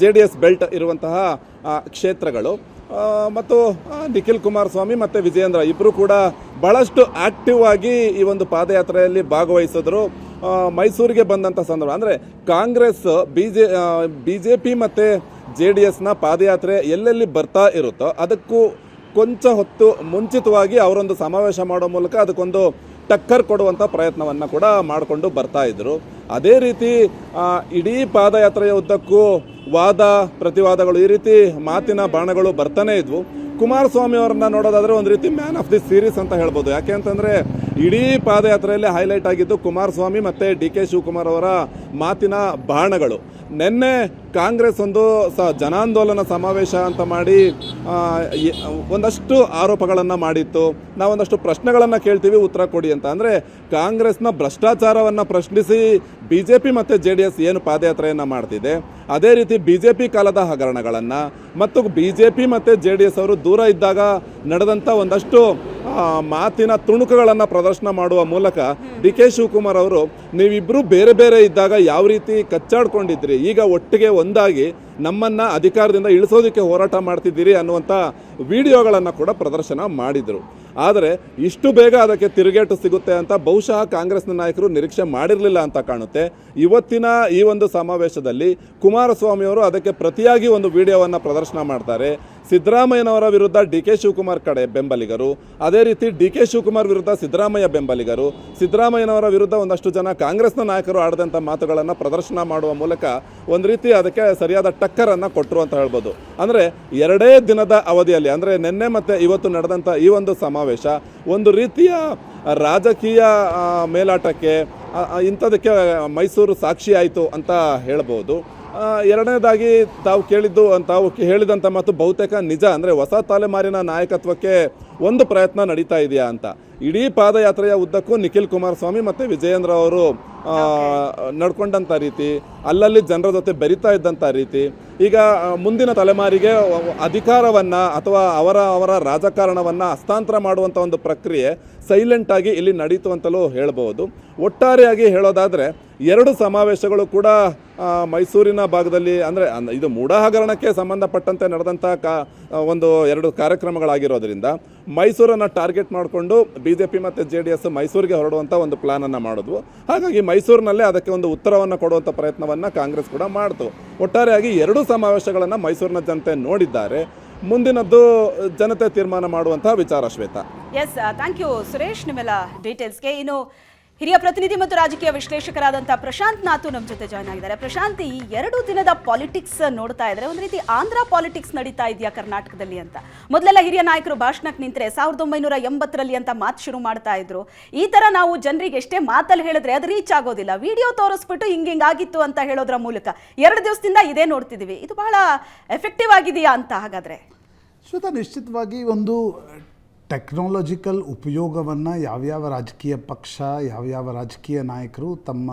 Speaker 7: JDS ಬೆಲ್ಟ್ ಇರುವಂತಹ ಕ್ಷೇತ್ರಗಳು. ಮತ್ತು ನಿಖಿಲ್ ಕುಮಾರಸ್ವಾಮಿ ಮತ್ತು ವಿಜಯೇಂದ್ರ ಇಬ್ಬರು ಕೂಡ ಬಹಳಷ್ಟು ಆಕ್ಟಿವ್ ಆಗಿ ಈ ಒಂದು ಪಾದಯಾತ್ರೆಯಲ್ಲಿ ಭಾಗವಹಿಸಿದ್ರು. ಮೈಸೂರಿಗೆ ಬಂದಂಥ ಸಂದರ್ಭ ಅಂದರೆ ಕಾಂಗ್ರೆಸ್ BJP ಮತ್ತು JDSನ ಪಾದಯಾತ್ರೆ ಎಲ್ಲೆಲ್ಲಿ ಬರ್ತಾ ಇರುತ್ತೋ ಅದಕ್ಕೂ ಕೊಂಚ ಹೊತ್ತು ಮುಂಚಿತವಾಗಿ ಅವರೊಂದು ಸಮಾವೇಶ ಮಾಡೋ ಮೂಲಕ ಅದಕ್ಕೊಂದು ಟಕ್ಕರ್ ಕೊಡುವಂಥ ಪ್ರಯತ್ನವನ್ನು ಕೂಡ ಮಾಡಿಕೊಂಡು ಬರ್ತಾ ಇದ್ರು. ಅದೇ ರೀತಿ ಇಡೀ ಪಾದಯಾತ್ರೆಯ ಉದ್ದಕ್ಕೂ ವಾದ ಪ್ರತಿವಾದಗಳು ಈ ರೀತಿ ಮಾತಿನ ಬಾಣಗಳು ಬರ್ತಾನೆ ಇದ್ವು. ಕುಮಾರಸ್ವಾಮಿ ಅವರನ್ನ ನೋಡೋದಾದ್ರೆ ಒಂದು ರೀತಿ ಮ್ಯಾನ್ ಆಫ್ ದಿ ಸೀರೀಸ್ ಅಂತ ಹೇಳ್ಬೋದು. ಯಾಕೆ ಅಂತಂದ್ರೆ ಇಡೀ ಪಾದಯಾತ್ರೆಯಲ್ಲಿ ಹೈಲೈಟ್ ಆಗಿದ್ದು ಕುಮಾರಸ್ವಾಮಿ ಮತ್ತೆ DK ಶಿವಕುಮಾರ್ ಅವರ ಮಾತಿನ ಬಾಣಗಳು. ನಿನ್ನೆ ಕಾಂಗ್ರೆಸ್ ಒಂದು ಜನಾಂದೋಲನ ಸಮಾವೇಶ ಅಂತ ಮಾಡಿ ಒಂದಷ್ಟು ಆರೋಪಗಳನ್ನು ಮಾಡಿತ್ತು. ನಾವೊಂದಷ್ಟು ಪ್ರಶ್ನೆಗಳನ್ನು ಕೇಳ್ತೀವಿ, ಉತ್ತರ ಕೊಡಿ ಅಂತ. ಅಂದರೆ ಕಾಂಗ್ರೆಸ್ನ ಭ್ರಷ್ಟಾಚಾರವನ್ನು ಪ್ರಶ್ನಿಸಿ BJP ಮತ್ತು JDS ಏನು ಪಾದಯಾತ್ರೆಯನ್ನು ಮಾಡ್ತಿದೆ, ಅದೇ ರೀತಿ BJP ಕಾಲದ ಹಗರಣಗಳನ್ನು ಮತ್ತು BJP ಮತ್ತು JDS ಅವರು ದೂರ ಇದ್ದಾಗ ನಡೆದಂಥ ಒಂದಷ್ಟು ಮಾತಿನ ತುಣುಕುಗಳನ್ನು ಪ್ರದರ್ಶನ ಮಾಡುವ ಮೂಲಕ DK ಶಿವಕುಮಾರ್ ಅವರು ನೀವಿಬ್ಬರು ಬೇರೆ ಬೇರೆ ಇದ್ದಾಗ ಯಾವ ರೀತಿ ಕಚ್ಚಾಡ್ಕೊಂಡಿದ್ರಿ, ಈಗ ಒಟ್ಟಿಗೆ ಒಂದಾಗಿ ನಮ್ಮನ್ನು ಅಧಿಕಾರದಿಂದ ಇಳಿಸೋದಕ್ಕೆ ಹೋರಾಟ ಮಾಡ್ತಿದ್ದೀರಿ ಅನ್ನುವಂಥ ವಿಡಿಯೋಗಳನ್ನು ಕೂಡ ಪ್ರದರ್ಶನ ಮಾಡಿದರು. ಆದರೆ ಇಷ್ಟು ಬೇಗ ಅದಕ್ಕೆ ತಿರುಗೇಟು ಸಿಗುತ್ತೆ ಅಂತ ಬಹುಶಃ ಕಾಂಗ್ರೆಸ್ನ ನಾಯಕರು ನಿರೀಕ್ಷೆ ಮಾಡಿರಲಿಲ್ಲ ಅಂತ ಕಾಣುತ್ತೆ. ಇವತ್ತಿನ ಈ ಒಂದು ಸಮಾವೇಶದಲ್ಲಿ ಕುಮಾರಸ್ವಾಮಿಯವರು ಅದಕ್ಕೆ ಪ್ರತಿಯಾಗಿ ಒಂದು ವಿಡಿಯೋವನ್ನು ಪ್ರದರ್ಶನ ಮಾಡ್ತಾರೆ. ಸಿದ್ದರಾಮಯ್ಯನವರ ವಿರುದ್ಧ DK ಶಿವಕುಮಾರ್ ಕಡೆ ಬೆಂಬಲಿಗರು, ಅದೇ ರೀತಿ DK ಶಿವಕುಮಾರ್ ವಿರುದ್ಧ ಸಿದ್ದರಾಮಯ್ಯ ಬೆಂಬಲಿಗರು, ಸಿದ್ದರಾಮಯ್ಯನವರ ವಿರುದ್ಧ ಒಂದಷ್ಟು ಜನ ಕಾಂಗ್ರೆಸ್ನ ನಾಯಕರು ಆಡಿದಂಥ ಮಾತುಗಳನ್ನು ಪ್ರದರ್ಶನ ಮಾಡುವ ಮೂಲಕ ಒಂದು ರೀತಿ ಅದಕ್ಕೆ ಸರಿಯಾದ ಟಕ್ಕರನ್ನು ಕೊಟ್ಟರು ಅಂತ ಹೇಳ್ಬೋದು. ಅಂದರೆ ಎರಡೇ ದಿನದ ಅವಧಿಯಲ್ಲಿ, ಅಂದರೆ ನಿನ್ನೆ ಮತ್ತು ಇವತ್ತು ನಡೆದಂಥ ಈ ಒಂದು ಸಮಾವೇಶ ಒಂದು ರೀತಿಯ ರಾಜಕೀಯ ಮೇಲಾಟಕ್ಕೆ ಇಂಥದಕ್ಕೆ ಮೈಸೂರು ಸಾಕ್ಷಿ ಆಯಿತು ಅಂತ ಹೇಳ್ಬೋದು. ಎರಡನೇದಾಗಿ ತಾವು ಹೇಳಿದಂಥ ಮಾತು ಬಹುತೇಕ ನಿಜ. ಅಂದರೆ ಹೊಸ ತಲೆಮಾರಿನ ನಾಯಕತ್ವಕ್ಕೆ ಒಂದು ಪ್ರಯತ್ನ ನಡೀತಾ ಇದೆಯಾ ಅಂತ. ಇಡೀ ಪಾದಯಾತ್ರೆಯ ಉದ್ದಕ್ಕೂ ನಿಖಿಲ್ ಕುಮಾರಸ್ವಾಮಿ ಮತ್ತು ವಿಜಯೇಂದ್ರ ಅವರು ನಡ್ಕೊಂಡಂಥ ರೀತಿ, ಅಲ್ಲಲ್ಲಿ ಜನರ ಜೊತೆ ಬೆರೀತಾ ಇದ್ದಂಥ ರೀತಿ, ಈಗ ಮುಂದಿನ ತಲೆಮಾರಿಗೆ ಅಧಿಕಾರವನ್ನು ಅಥವಾ ಅವರ ರಾಜಕಾರಣವನ್ನು ಹಸ್ತಾಂತರ ಮಾಡುವಂಥ ಒಂದು ಪ್ರಕ್ರಿಯೆ ಸೈಲೆಂಟಾಗಿ ಇಲ್ಲಿ ನಡೀತು ಅಂತಲೂ ಹೇಳ್ಬೋದು. ಒಟ್ಟಾರೆಯಾಗಿ ಹೇಳೋದಾದರೆ ಎರಡು ಸಮಾವೇಶಗಳು ಕೂಡ ಮೈಸೂರಿನ ಭಾಗದಲ್ಲಿ, ಅಂದರೆ ಇದು ಮೂಢ ಹಗರಣಕ್ಕೆ ಸಂಬಂಧಪಟ್ಟಂತೆ ನಡೆದಂಥ ಎರಡು ಕಾರ್ಯಕ್ರಮಗಳಾಗಿರೋದ್ರಿಂದ ಮೈಸೂರನ್ನು ಟಾರ್ಗೆಟ್ ಮಾಡಿಕೊಂಡು BJP ಮತ್ತು JDS ಮೈಸೂರಿಗೆ ಹೊರಡುವಂಥ ಒಂದು ಪ್ಲಾನನ್ನು ಮಾಡಿದ್ವು. ಹಾಗಾಗಿ ಮೈಸೂರಿನಲ್ಲೇ ಅದಕ್ಕೆ ಒಂದು ಉತ್ತರವನ್ನು ಕೊಡುವಂಥ ಪ್ರಯತ್ನವನ್ನು ಕಾಂಗ್ರೆಸ್ ಕೂಡ ಮಾಡ್ತು. ಒಟ್ಟಾರೆಯಾಗಿ ಎರಡೂ ಸಮಾವೇಶಗಳನ್ನು ಮೈಸೂರಿನ ಜನತೆ ನೋಡಿದ್ದಾರೆ. ಮುಂದಿನದ್ದು ಜನತೆ ತೀರ್ಮಾನ ಮಾಡುವಂತಹ ವಿಚಾರ. Shweta,
Speaker 1: yes, thank you Suresh ನಿಮ್ಮೆಲ್ಲ ಡೀಟೇಲ್ಸ್ಗೆ. ಇನ್ನು ಹಿರಿಯ ಪ್ರತಿನಿಧಿ ಮತ್ತು ರಾಜಕೀಯ ವಿಶ್ಲೇಷಕರಾದಂತಹ ಪ್ರಶಾಂತ್ ನಾತು ನಮ್ಮ ಜೊತೆ ಜಾಯ್ನ್ ಆಗಿದ್ದಾರೆ. ಪ್ರಶಾಂತ್, ಈ 2 ದಿನದ ಪಾಲಿಟಿಕ್ಸ್ ನೋಡ್ತಾ ಇದ್ರೆ ಒಂದು ರೀತಿ ಆಂಧ್ರ ಪಾಲಿಟಿಕ್ಸ್ ನಡೀತಾ ಇದೆಯಾ ಕರ್ನಾಟಕದಲ್ಲಿ ಅಂತ. ಮೊದಲೆಲ್ಲ ಹಿರಿಯ ನಾಯಕರು ಭಾಷಣಕ್ಕೆ ನಿಂತರೆ 1980ರಲ್ಲಿ ಅಂತ ಮಾತು ಶುರು ಮಾಡ್ತಾ ಇದ್ರು. ಈ ತರ ನಾವು ಜನರಿಗೆ ಎಷ್ಟೇ ಮಾತಲ್ಲಿ ಹೇಳಿದ್ರೆ ಅದು ರೀಚ್ ಆಗೋದಿಲ್ಲ. ವಿಡಿಯೋ ತೋರಿಸ್ಬಿಟ್ಟು ಹಿಂಗಿಂಗಾಗಿತ್ತು ಅಂತ ಹೇಳೋದ್ರ ಮೂಲಕ 2 ದಿವಸದಿಂದ ಇದೇ ನೋಡ್ತಿದೀವಿ. ಇದು ಬಹಳ ಎಫೆಕ್ಟಿವ್ ಆಗಿದೆಯಾ ಅಂತ ಹಾಗಾದ್ರೆ?
Speaker 8: ಶ್ವೇತಾ, ನಿಶ್ಚಿತವಾಗಿ ಒಂದು ಟೆಕ್ನಾಲಜಿಕಲ್ ಉಪಯೋಗವನ್ನು ಯಾವ್ಯಾವ ರಾಜಕೀಯ ಪಕ್ಷ, ಯಾವ್ಯಾವ ರಾಜಕೀಯ ನಾಯಕರು ತಮ್ಮ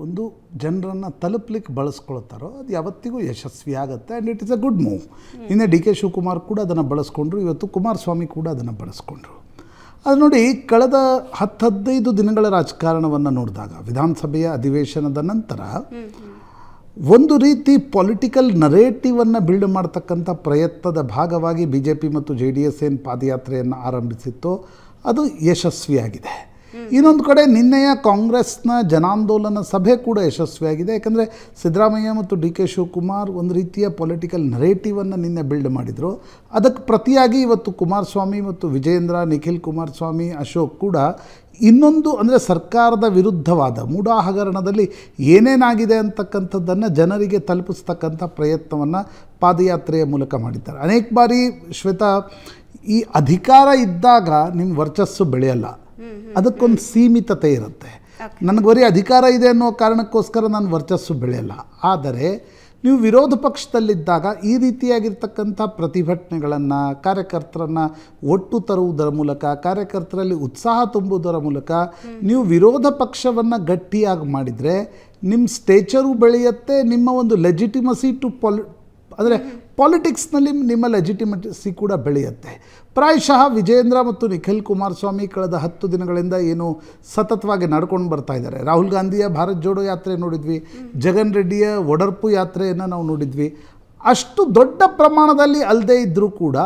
Speaker 8: ಒಂದು ಜನರನ್ನು ತಲುಪಲಿಕ್ಕೆ ಬಳಸ್ಕೊಳ್ತಾರೋ ಅದು ಯಾವತ್ತಿಗೂ ಯಶಸ್ವಿ ಆಗುತ್ತೆ. And it is a good move. ನಿನ್ನೆ DK ಶಿವಕುಮಾರ್ ಕೂಡ ಅದನ್ನು ಬಳಸ್ಕೊಂಡ್ರು, ಇವತ್ತು ಕುಮಾರಸ್ವಾಮಿ ಕೂಡ ಅದನ್ನು ಬಳಸ್ಕೊಂಡ್ರು. ಅದು ನೋಡಿ, ಕಳೆದ 10-15 ದಿನಗಳ ರಾಜಕಾರಣವನ್ನು ನೋಡಿದಾಗ ವಿಧಾನಸಭೆಯ ಅಧಿವೇಶನದ ನಂತರ ಒಂದು ರೀತಿ ಪೊಲಿಟಿಕಲ್ ನರೇಟಿವನ್ನು ಬಿಲ್ಡ್ ಮಾಡ್ತಕ್ಕಂಥ ಪ್ರಯತ್ನದ ಭಾಗವಾಗಿ BJP ಮತ್ತು JDS ಏನು ಪಾದಯಾತ್ರೆಯನ್ನು ಆರಂಭಿಸಿತ್ತೋ ಅದು ಯಶಸ್ವಿಯಾಗಿದೆ. ಇನ್ನೊಂದು ಕಡೆ ನಿನ್ನೆಯ ಕಾಂಗ್ರೆಸ್ನ ಜನಾಂದೋಲನ ಸಭೆ ಕೂಡ ಯಶಸ್ವಿಯಾಗಿದೆ. ಯಾಕಂದರೆ ಸಿದ್ದರಾಮಯ್ಯ ಮತ್ತು DK ಶಿವಕುಮಾರ್ ಒಂದು ರೀತಿಯ ಪೊಲಿಟಿಕಲ್ ನರೇಟಿವನ್ನು ನಿನ್ನೆ ಬಿಲ್ಡ್ ಮಾಡಿದರು. ಅದಕ್ಕೆ ಪ್ರತಿಯಾಗಿ ಇವತ್ತು ಕುಮಾರಸ್ವಾಮಿ ಮತ್ತು ವಿಜಯೇಂದ್ರ, ನಿಖಿಲ್ ಕುಮಾರಸ್ವಾಮಿ, ಅಶೋಕ್ ಕೂಡ ಇನ್ನೊಂದು, ಅಂದರೆ ಸರ್ಕಾರದ ವಿರುದ್ಧವಾದ ಮೂಢ ಹಗರಣದಲ್ಲಿ ಏನೇನಾಗಿದೆ ಅಂತಕ್ಕಂಥದ್ದನ್ನು ಜನರಿಗೆ ತಲುಪಿಸ್ತಕ್ಕಂಥ ಪ್ರಯತ್ನವನ್ನು ಪಾದಯಾತ್ರೆಯ ಮೂಲಕ ಮಾಡಿದ್ದಾರೆ. ಅನೇಕ ಬಾರಿ ಶ್ವೇತಾ, ಈ ಅಧಿಕಾರ ಇದ್ದಾಗ ನಿಮ್ಮ ವರ್ಚಸ್ಸು ಬೆಳೆಯಲ್ಲ, ಅದಕ್ಕೊಂದು ಸೀಮಿತತೆ ಇರುತ್ತೆ. ನನಗೆ ಬರೀ ಅಧಿಕಾರ ಇದೆ ಅನ್ನೋ ಕಾರಣಕ್ಕೋಸ್ಕರ ನಾನು ವರ್ಚಸ್ಸು ಬೆಳೆಯಲ್ಲ. ಆದರೆ ನೀವು ವಿರೋಧ ಪಕ್ಷದಲ್ಲಿದ್ದಾಗ ಈ ರೀತಿಯಾಗಿರ್ತಕ್ಕಂಥ ಪ್ರತಿಭಟನೆಗಳನ್ನು, ಕಾರ್ಯಕರ್ತರನ್ನು ಒಟ್ಟು ತರುವುದರ ಮೂಲಕ, ಕಾರ್ಯಕರ್ತರಲ್ಲಿ ಉತ್ಸಾಹ ತುಂಬುವುದರ ಮೂಲಕ ನೀವು ವಿರೋಧ ಪಕ್ಷವನ್ನು ಗಟ್ಟಿಯಾಗಿ ಮಾಡಿದರೆ ನಿಮ್ಮ ಸ್ಟೇಚರು ಬೆಳೆಯುತ್ತೆ, ನಿಮ್ಮ ಒಂದು ಲೆಜಿಟಿಮಸಿ ಟು ಅಂದರೆ ಪಾಲಿಟಿಕ್ಸ್ನಲ್ಲಿ ನಿಮ್ಮ ಲೆಜಿಟಿಮಸಿ ಕೂಡ ಬೆಳೆಯುತ್ತೆ. ಪ್ರಾಯಶಃ ವಿಜಯೇಂದ್ರ ಮತ್ತು ನಿಖಿಲ್ ಕುಮಾರಸ್ವಾಮಿ ಕಳೆದ 10 ದಿನಗಳಿಂದ ಏನು ಸತತವಾಗಿ ನಡ್ಕೊಂಡು ಬರ್ತಾ ಇದ್ದಾರೆ. ರಾಹುಲ್ ಗಾಂಧಿಯ ಭಾರತ್ ಜೋಡೋ ಯಾತ್ರೆ ನೋಡಿದ್ವಿ, ಜಗನ್ ರೆಡ್ಡಿಯ ಒಡರ್ಪು ಯಾತ್ರೆಯನ್ನು ನಾವು ನೋಡಿದ್ವಿ. ಅಷ್ಟು ದೊಡ್ಡ ಪ್ರಮಾಣದಲ್ಲಿ ಅಲ್ಲದೆ ಇದ್ದರೂ ಕೂಡ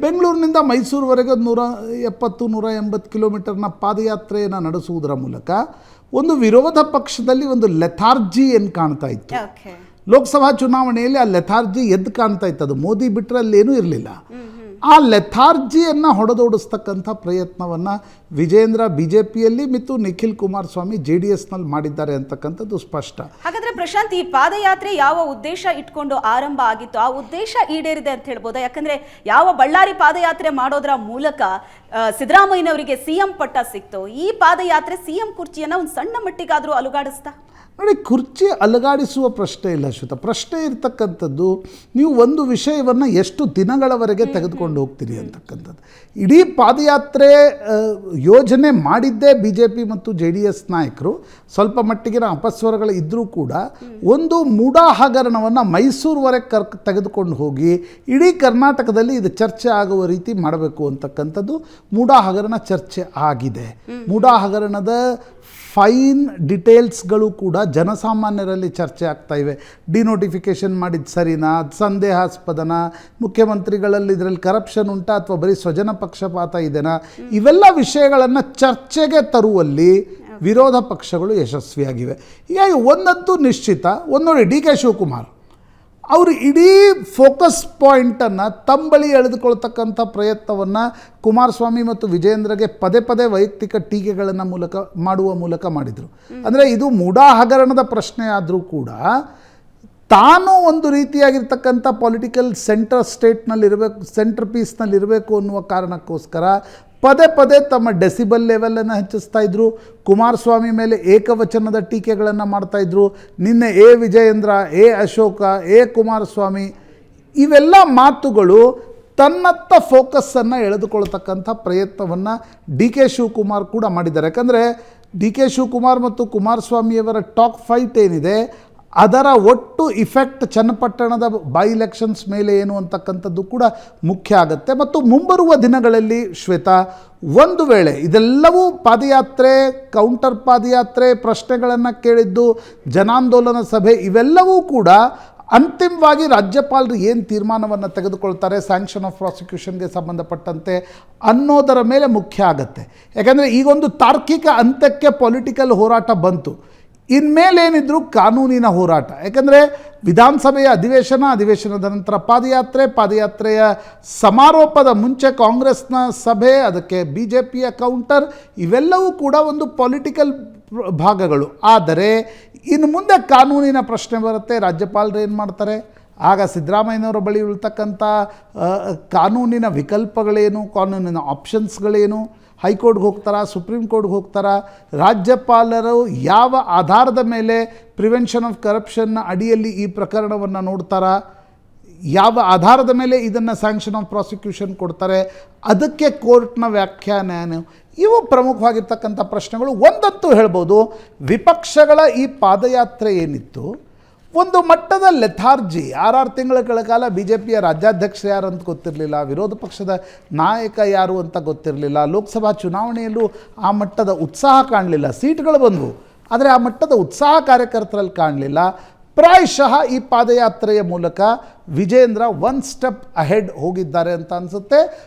Speaker 8: ಬೆಂಗಳೂರಿನಿಂದ ಮೈಸೂರುವರೆಗೆ 170-180 ಕಿಲೋಮೀಟರ್ನ ಪಾದಯಾತ್ರೆಯನ್ನು ನಡೆಸುವುದರ ಮೂಲಕ ಒಂದು ವಿರೋಧ ಪಕ್ಷದಲ್ಲಿ ಒಂದು ಲೆಥಾರ್ಜಿ ಏನು ಕಾಣ್ತಾ ಇತ್ತು. ಲೋಕಸಭಾ ಚುನಾವಣೆಯಲ್ಲಿ ಆ ಲೆಥಾರ್ಜಿ ಎದ್ದು ಕಾಣ್ತಾ ಇತ್ತು. ಅದು ಮೋದಿ ಬಿಟ್ಟರೆ ಅಲ್ಲೇನೂ ಇರಲಿಲ್ಲ. ಆ ಲೆಥಾರ್ಜಿಯನ್ನು ಹೊಡೆದೋಡಿಸ್ತಕ್ಕಂಥ ಪ್ರಯತ್ನವನ್ನು ವಿಜೇಂದ್ರ BJPಯಲ್ಲಿ ಮತ್ತು ನಿಖಿಲ್ ಕುಮಾರಸ್ವಾಮಿ JDSನಲ್ಲಿ ಮಾಡಿದ್ದಾರೆ ಅಂತಕ್ಕಂಥದ್ದು ಸ್ಪಷ್ಟ.
Speaker 1: ಹಾಗಾದ್ರೆ ಪ್ರಶಾಂತ್, ಈ ಪಾದಯಾತ್ರೆ ಯಾವ ಉದ್ದೇಶ ಇಟ್ಕೊಂಡು ಆರಂಭ ಆಗಿತ್ತು, ಆ ಉದ್ದೇಶ ಈಡೇರಿದೆ ಅಂತ ಹೇಳ್ಬೋದಾ? ಯಾಕಂದ್ರೆ ಯಾವ ಬಳ್ಳಾರಿ ಪಾದಯಾತ್ರೆ ಮಾಡೋದ್ರ ಮೂಲಕ ಸಿದ್ದರಾಮಯ್ಯನವರಿಗೆ CM ಪಟ್ಟ ಸಿಕ್ತು, ಈ ಪಾದಯಾತ್ರೆ CM ಕುರ್ಚಿಯನ್ನು ಒಂದು ಸಣ್ಣ ಮಟ್ಟಿಗಾದರೂ ಅಲುಗಾಡಿಸ್ತಾ?
Speaker 8: ನೋಡಿ, ಕುರ್ಚಿ ಅಲುಗಾಡಿಸುವ ಪ್ರಶ್ನೆ ಇಲ್ಲ ಶ್ವೇತಾ. ಪ್ರಶ್ನೆ ಇರ್ತಕ್ಕಂಥದ್ದು ನೀವು ಒಂದು ವಿಷಯವನ್ನು ಎಷ್ಟು ದಿನಗಳವರೆಗೆ ತೆಗೆದುಕೊಂಡು ಹೋಗ್ತೀರಿ ಅಂತಕ್ಕಂಥದ್ದು. ಇಡೀ ಪಾದಯಾತ್ರೆ ಯೋಜನೆ ಮಾಡಿದ್ದೇ BJP ಮತ್ತು JDS ನಾಯಕರು. ಸ್ವಲ್ಪ ಮಟ್ಟಿಗಿನ ಅಪಸ್ವರಗಳು ಇದ್ದರೂ ಕೂಡ ಒಂದು ಮೂಢ ಹಗರಣವನ್ನು ಮೈಸೂರುವರೆಗೆ ತೆಗೆದುಕೊಂಡು ಹೋಗಿ ಇಡೀ ಕರ್ನಾಟಕದಲ್ಲಿ ಇದು ಚರ್ಚೆ ಆಗುವ ರೀತಿ ಮಾಡಬೇಕು ಅಂತಕ್ಕಂಥದ್ದು ಮೂಢ ಹಗರಣ ಚರ್ಚೆ ಆಗಿದೆ. ಮೂಢ ಹಗರಣದ ಫೈನ್ ಡಿಟೇಲ್ಸ್ಗಳು ಕೂಡ ಜನಸಾಮಾನ್ಯರಲ್ಲಿ ಚರ್ಚೆ ಆಗ್ತಾ ಇವೆ. ಡಿನೋಟಿಫಿಕೇಷನ್ ಮಾಡಿದ ಸರಿನಾ, ಅದು ಸಂದೇಹಾಸ್ಪದನಾ, ಮುಖ್ಯಮಂತ್ರಿಗಳಲ್ಲಿ ಇದರಲ್ಲಿ ಕರಪ್ಷನ್ ಉಂಟಾ ಅಥವಾ ಬರೀ ಸ್ವಜನ ಪಕ್ಷಪಾತ ಇದೆನಾ, ಇವೆಲ್ಲ ವಿಷಯಗಳನ್ನು ಚರ್ಚೆಗೆ ತರುವಲ್ಲಿ ವಿರೋಧ ಪಕ್ಷಗಳು ಯಶಸ್ವಿಯಾಗಿವೆ. ಹೀಗಾಗಿ ಒಂದಂತೂ ನಿಶ್ಚಿತ, ಒಂದು ನೋಡಿ ಡಿ ಕೆ ಶಿವಕುಮಾರ್ ಅವರು ಇಡೀ ಫೋಕಸ್ ಪಾಯಿಂಟನ್ನು ತಂಬಳಿ ಎಳೆದುಕೊಳ್ತಕ್ಕಂಥ ಪ್ರಯತ್ನವನ್ನು ಕುಮಾರಸ್ವಾಮಿ ಮತ್ತು ವಿಜಯೇಂದ್ರಗೆ ಪದೇ ಪದೇ ವೈಯಕ್ತಿಕ ಟೀಕೆಗಳನ್ನು ಮಾಡುವ ಮೂಲಕ ಮಾಡಿದರು. ಅಂದರೆ ಇದು ಮೂಡಾ ಹಗರಣದ ಪ್ರಶ್ನೆ ಆದರೂ ಕೂಡ ತಾನು ಒಂದು ರೀತಿಯಾಗಿರ್ತಕ್ಕಂಥ ಪೊಲಿಟಿಕಲ್ ಸೆಂಟರ್ ಪೀಸ್ನಲ್ಲಿರಬೇಕು ಅನ್ನುವ ಕಾರಣಕ್ಕೋಸ್ಕರ ಪದೇ ಪದೇ ತಮ್ಮ ಡೆಸಿಬಲ್ ಲೆವೆಲನ್ನು ಹೆಚ್ಚಿಸ್ತಾ ಇದ್ರು. ಕುಮಾರಸ್ವಾಮಿ ಮೇಲೆ ಏಕವಚನದ ಟೀಕೆಗಳನ್ನು ಮಾಡ್ತಾಯಿದ್ರು. ನಿನ್ನೆ A Vijayendra, A Ashoka, A Kumaraswamy, ಇವೆಲ್ಲ ಮಾತುಗಳು ತನ್ನತ್ತ ಫೋಕಸ್ಸನ್ನು ಎಳೆದುಕೊಳ್ತಕ್ಕಂಥ ಪ್ರಯತ್ನವನ್ನು ಡಿ ಕೆ ಶಿವಕುಮಾರ್ ಕೂಡ ಮಾಡಿದ್ದಾರೆ. ಯಾಕಂದರೆ ಡಿ ಕೆ ಶಿವಕುಮಾರ್ ಮತ್ತು ಕುಮಾರಸ್ವಾಮಿಯವರ ಟಾಕ್ ಫೈಟ್ ಏನಿದೆ ಅದರ ಒಟ್ಟು ಇಫೆಕ್ಟ್ ಚನ್ನಪಟ್ಟಣದ ಬೈ ಎಲೆಕ್ಷನ್ಸ್ ಮೇಲೆ ಏನು ಅಂತಕ್ಕಂಥದ್ದು ಕೂಡ ಮುಖ್ಯ ಆಗುತ್ತೆ. ಮತ್ತು ಮುಂಬರುವ ದಿನಗಳಲ್ಲಿ ಶ್ವೇತಾ, ಒಂದು ವೇಳೆ ಇದೆಲ್ಲವೂ ಪಾದಯಾತ್ರೆ, ಕೌಂಟರ್ ಪಾದಯಾತ್ರೆ, ಪ್ರಶ್ನೆಗಳನ್ನು ಕೇಳಿದ್ದು, ಜನಾಂದೋಲನ ಸಭೆ, ಇವೆಲ್ಲವೂ ಕೂಡ ಅಂತಿಮವಾಗಿ ರಾಜ್ಯಪಾಲರು ಏನು ತೀರ್ಮಾನವನ್ನು ತೆಗೆದುಕೊಳ್ತಾರೆ ಸ್ಯಾಂಕ್ಷನ್ ಆಫ್ ಪ್ರಾಸಿಕ್ಯೂಷನ್ಗೆ ಸಂಬಂಧಪಟ್ಟಂತೆ ಅನ್ನೋದರ ಮೇಲೆ ಮುಖ್ಯ ಆಗುತ್ತೆ. ಯಾಕಂದರೆ ಈಗೊಂದು ತಾರ್ಕಿಕ ಅಂತ್ಯಕ್ಕೆ ಪೊಲಿಟಿಕಲ್ ಹೋರಾಟ ಬಂತು. ಇನ್ಮೇಲೇನಿದ್ರು ಕಾನೂನಿನ ಹೋರಾಟ. ಯಾಕಂದರೆ ವಿಧಾನಸಭೆಯ ಅಧಿವೇಶನದ ನಂತರ ಪಾದಯಾತ್ರೆಯ ಸಮಾರೋಪದ ಮುಂಚೆ ಕಾಂಗ್ರೆಸ್ನ ಸಭೆ, ಅದಕ್ಕೆ ಬಿ ಜೆ ಪಿಯ ಕೌಂಟರ್, ಇವೆಲ್ಲವೂ ಕೂಡ ಒಂದು ಪೊಲಿಟಿಕಲ್ ಭಾಗಗಳು. ಆದರೆ ಇನ್ನು ಮುಂದೆ ಕಾನೂನಿನ ಪ್ರಶ್ನೆ ಬರುತ್ತೆ. ರಾಜ್ಯಪಾಲರು ಏನು ಮಾಡ್ತಾರೆ? ಆಗ ಸಿದ್ದರಾಮಯ್ಯನವರ ಬಳಿ ಇರ್ತಕ್ಕಂಥ ಕಾನೂನಿನ ವಿಕಲ್ಪಗಳೇನು, ಕಾನೂನಿನ ಆಪ್ಷನ್ಸ್ಗಳೇನು, ಹೈಕೋರ್ಟ್ಗೆ ಹೋಗ್ತಾರಾ, ಸುಪ್ರೀಂ ಕೋರ್ಟ್ಗೆ ಹೋಗ್ತಾರಾ, ರಾಜ್ಯಪಾಲರು ಯಾವ ಆಧಾರದ ಮೇಲೆ ಪ್ರಿವೆನ್ಷನ್ ಆಫ್ ಕರಪ್ಷನ್ನ ಅಡಿಯಲ್ಲಿ ಈ ಪ್ರಕರಣವನ್ನು ನೋಡ್ತಾರಾ, ಯಾವ ಆಧಾರದ ಮೇಲೆ ಇದನ್ನು ಸ್ಯಾಂಕ್ಷನ್ ಆಫ್ ಪ್ರಾಸಿಕ್ಯೂಷನ್ ಕೊಡ್ತಾರೆ, ಅದಕ್ಕೆ ಕೋರ್ಟ್ನ ವ್ಯಾಖ್ಯಾನ ಏನು, ಇವು ಪ್ರಮುಖವಾಗಿರ್ತಕ್ಕಂಥ ಪ್ರಶ್ನೆಗಳು. ಒಂದಂತೂ ಹೇಳ್ಬೋದು, ವಿಪಕ್ಷಗಳ ಈ ಪಾದಯಾತ್ರೆ ಏನಿತ್ತು ಒಂದು ಮಟ್ಟದ ಲೆಥಾರ್ಜಿ. 6 ತಿಂಗಳ ಕಾಲ ಬಿ ಜೆ ಪಿಯ ರಾಜ್ಯಾಧ್ಯಕ್ಷ ಯಾರು ಅಂತ ಗೊತ್ತಿರಲಿಲ್ಲ, ವಿರೋಧ ಪಕ್ಷದ ನಾಯಕ ಯಾರು ಅಂತ ಗೊತ್ತಿರಲಿಲ್ಲ, ಲೋಕಸಭಾ ಚುನಾವಣೆಯಲ್ಲೂ ಆ ಮಟ್ಟದ ಉತ್ಸಾಹ ಕಾಣಲಿಲ್ಲ. ಸೀಟ್ಗಳು ಬಂದವು, ಆದರೆ ಆ ಮಟ್ಟದ ಉತ್ಸಾಹ ಕಾರ್ಯಕರ್ತರಲ್ಲಿ ಕಾಣಲಿಲ್ಲ. ಪ್ರಾಯಶಃ ಈ ಪಾದಯಾತ್ರೆಯ ಮೂಲಕ ವಿಜೇಂದ್ರ ಒನ್ ಸ್ಟೆಪ್ ಅಹೆಡ್ ಹೋಗಿದ್ದಾರೆ ಅಂತ ಅನಿಸುತ್ತೆ.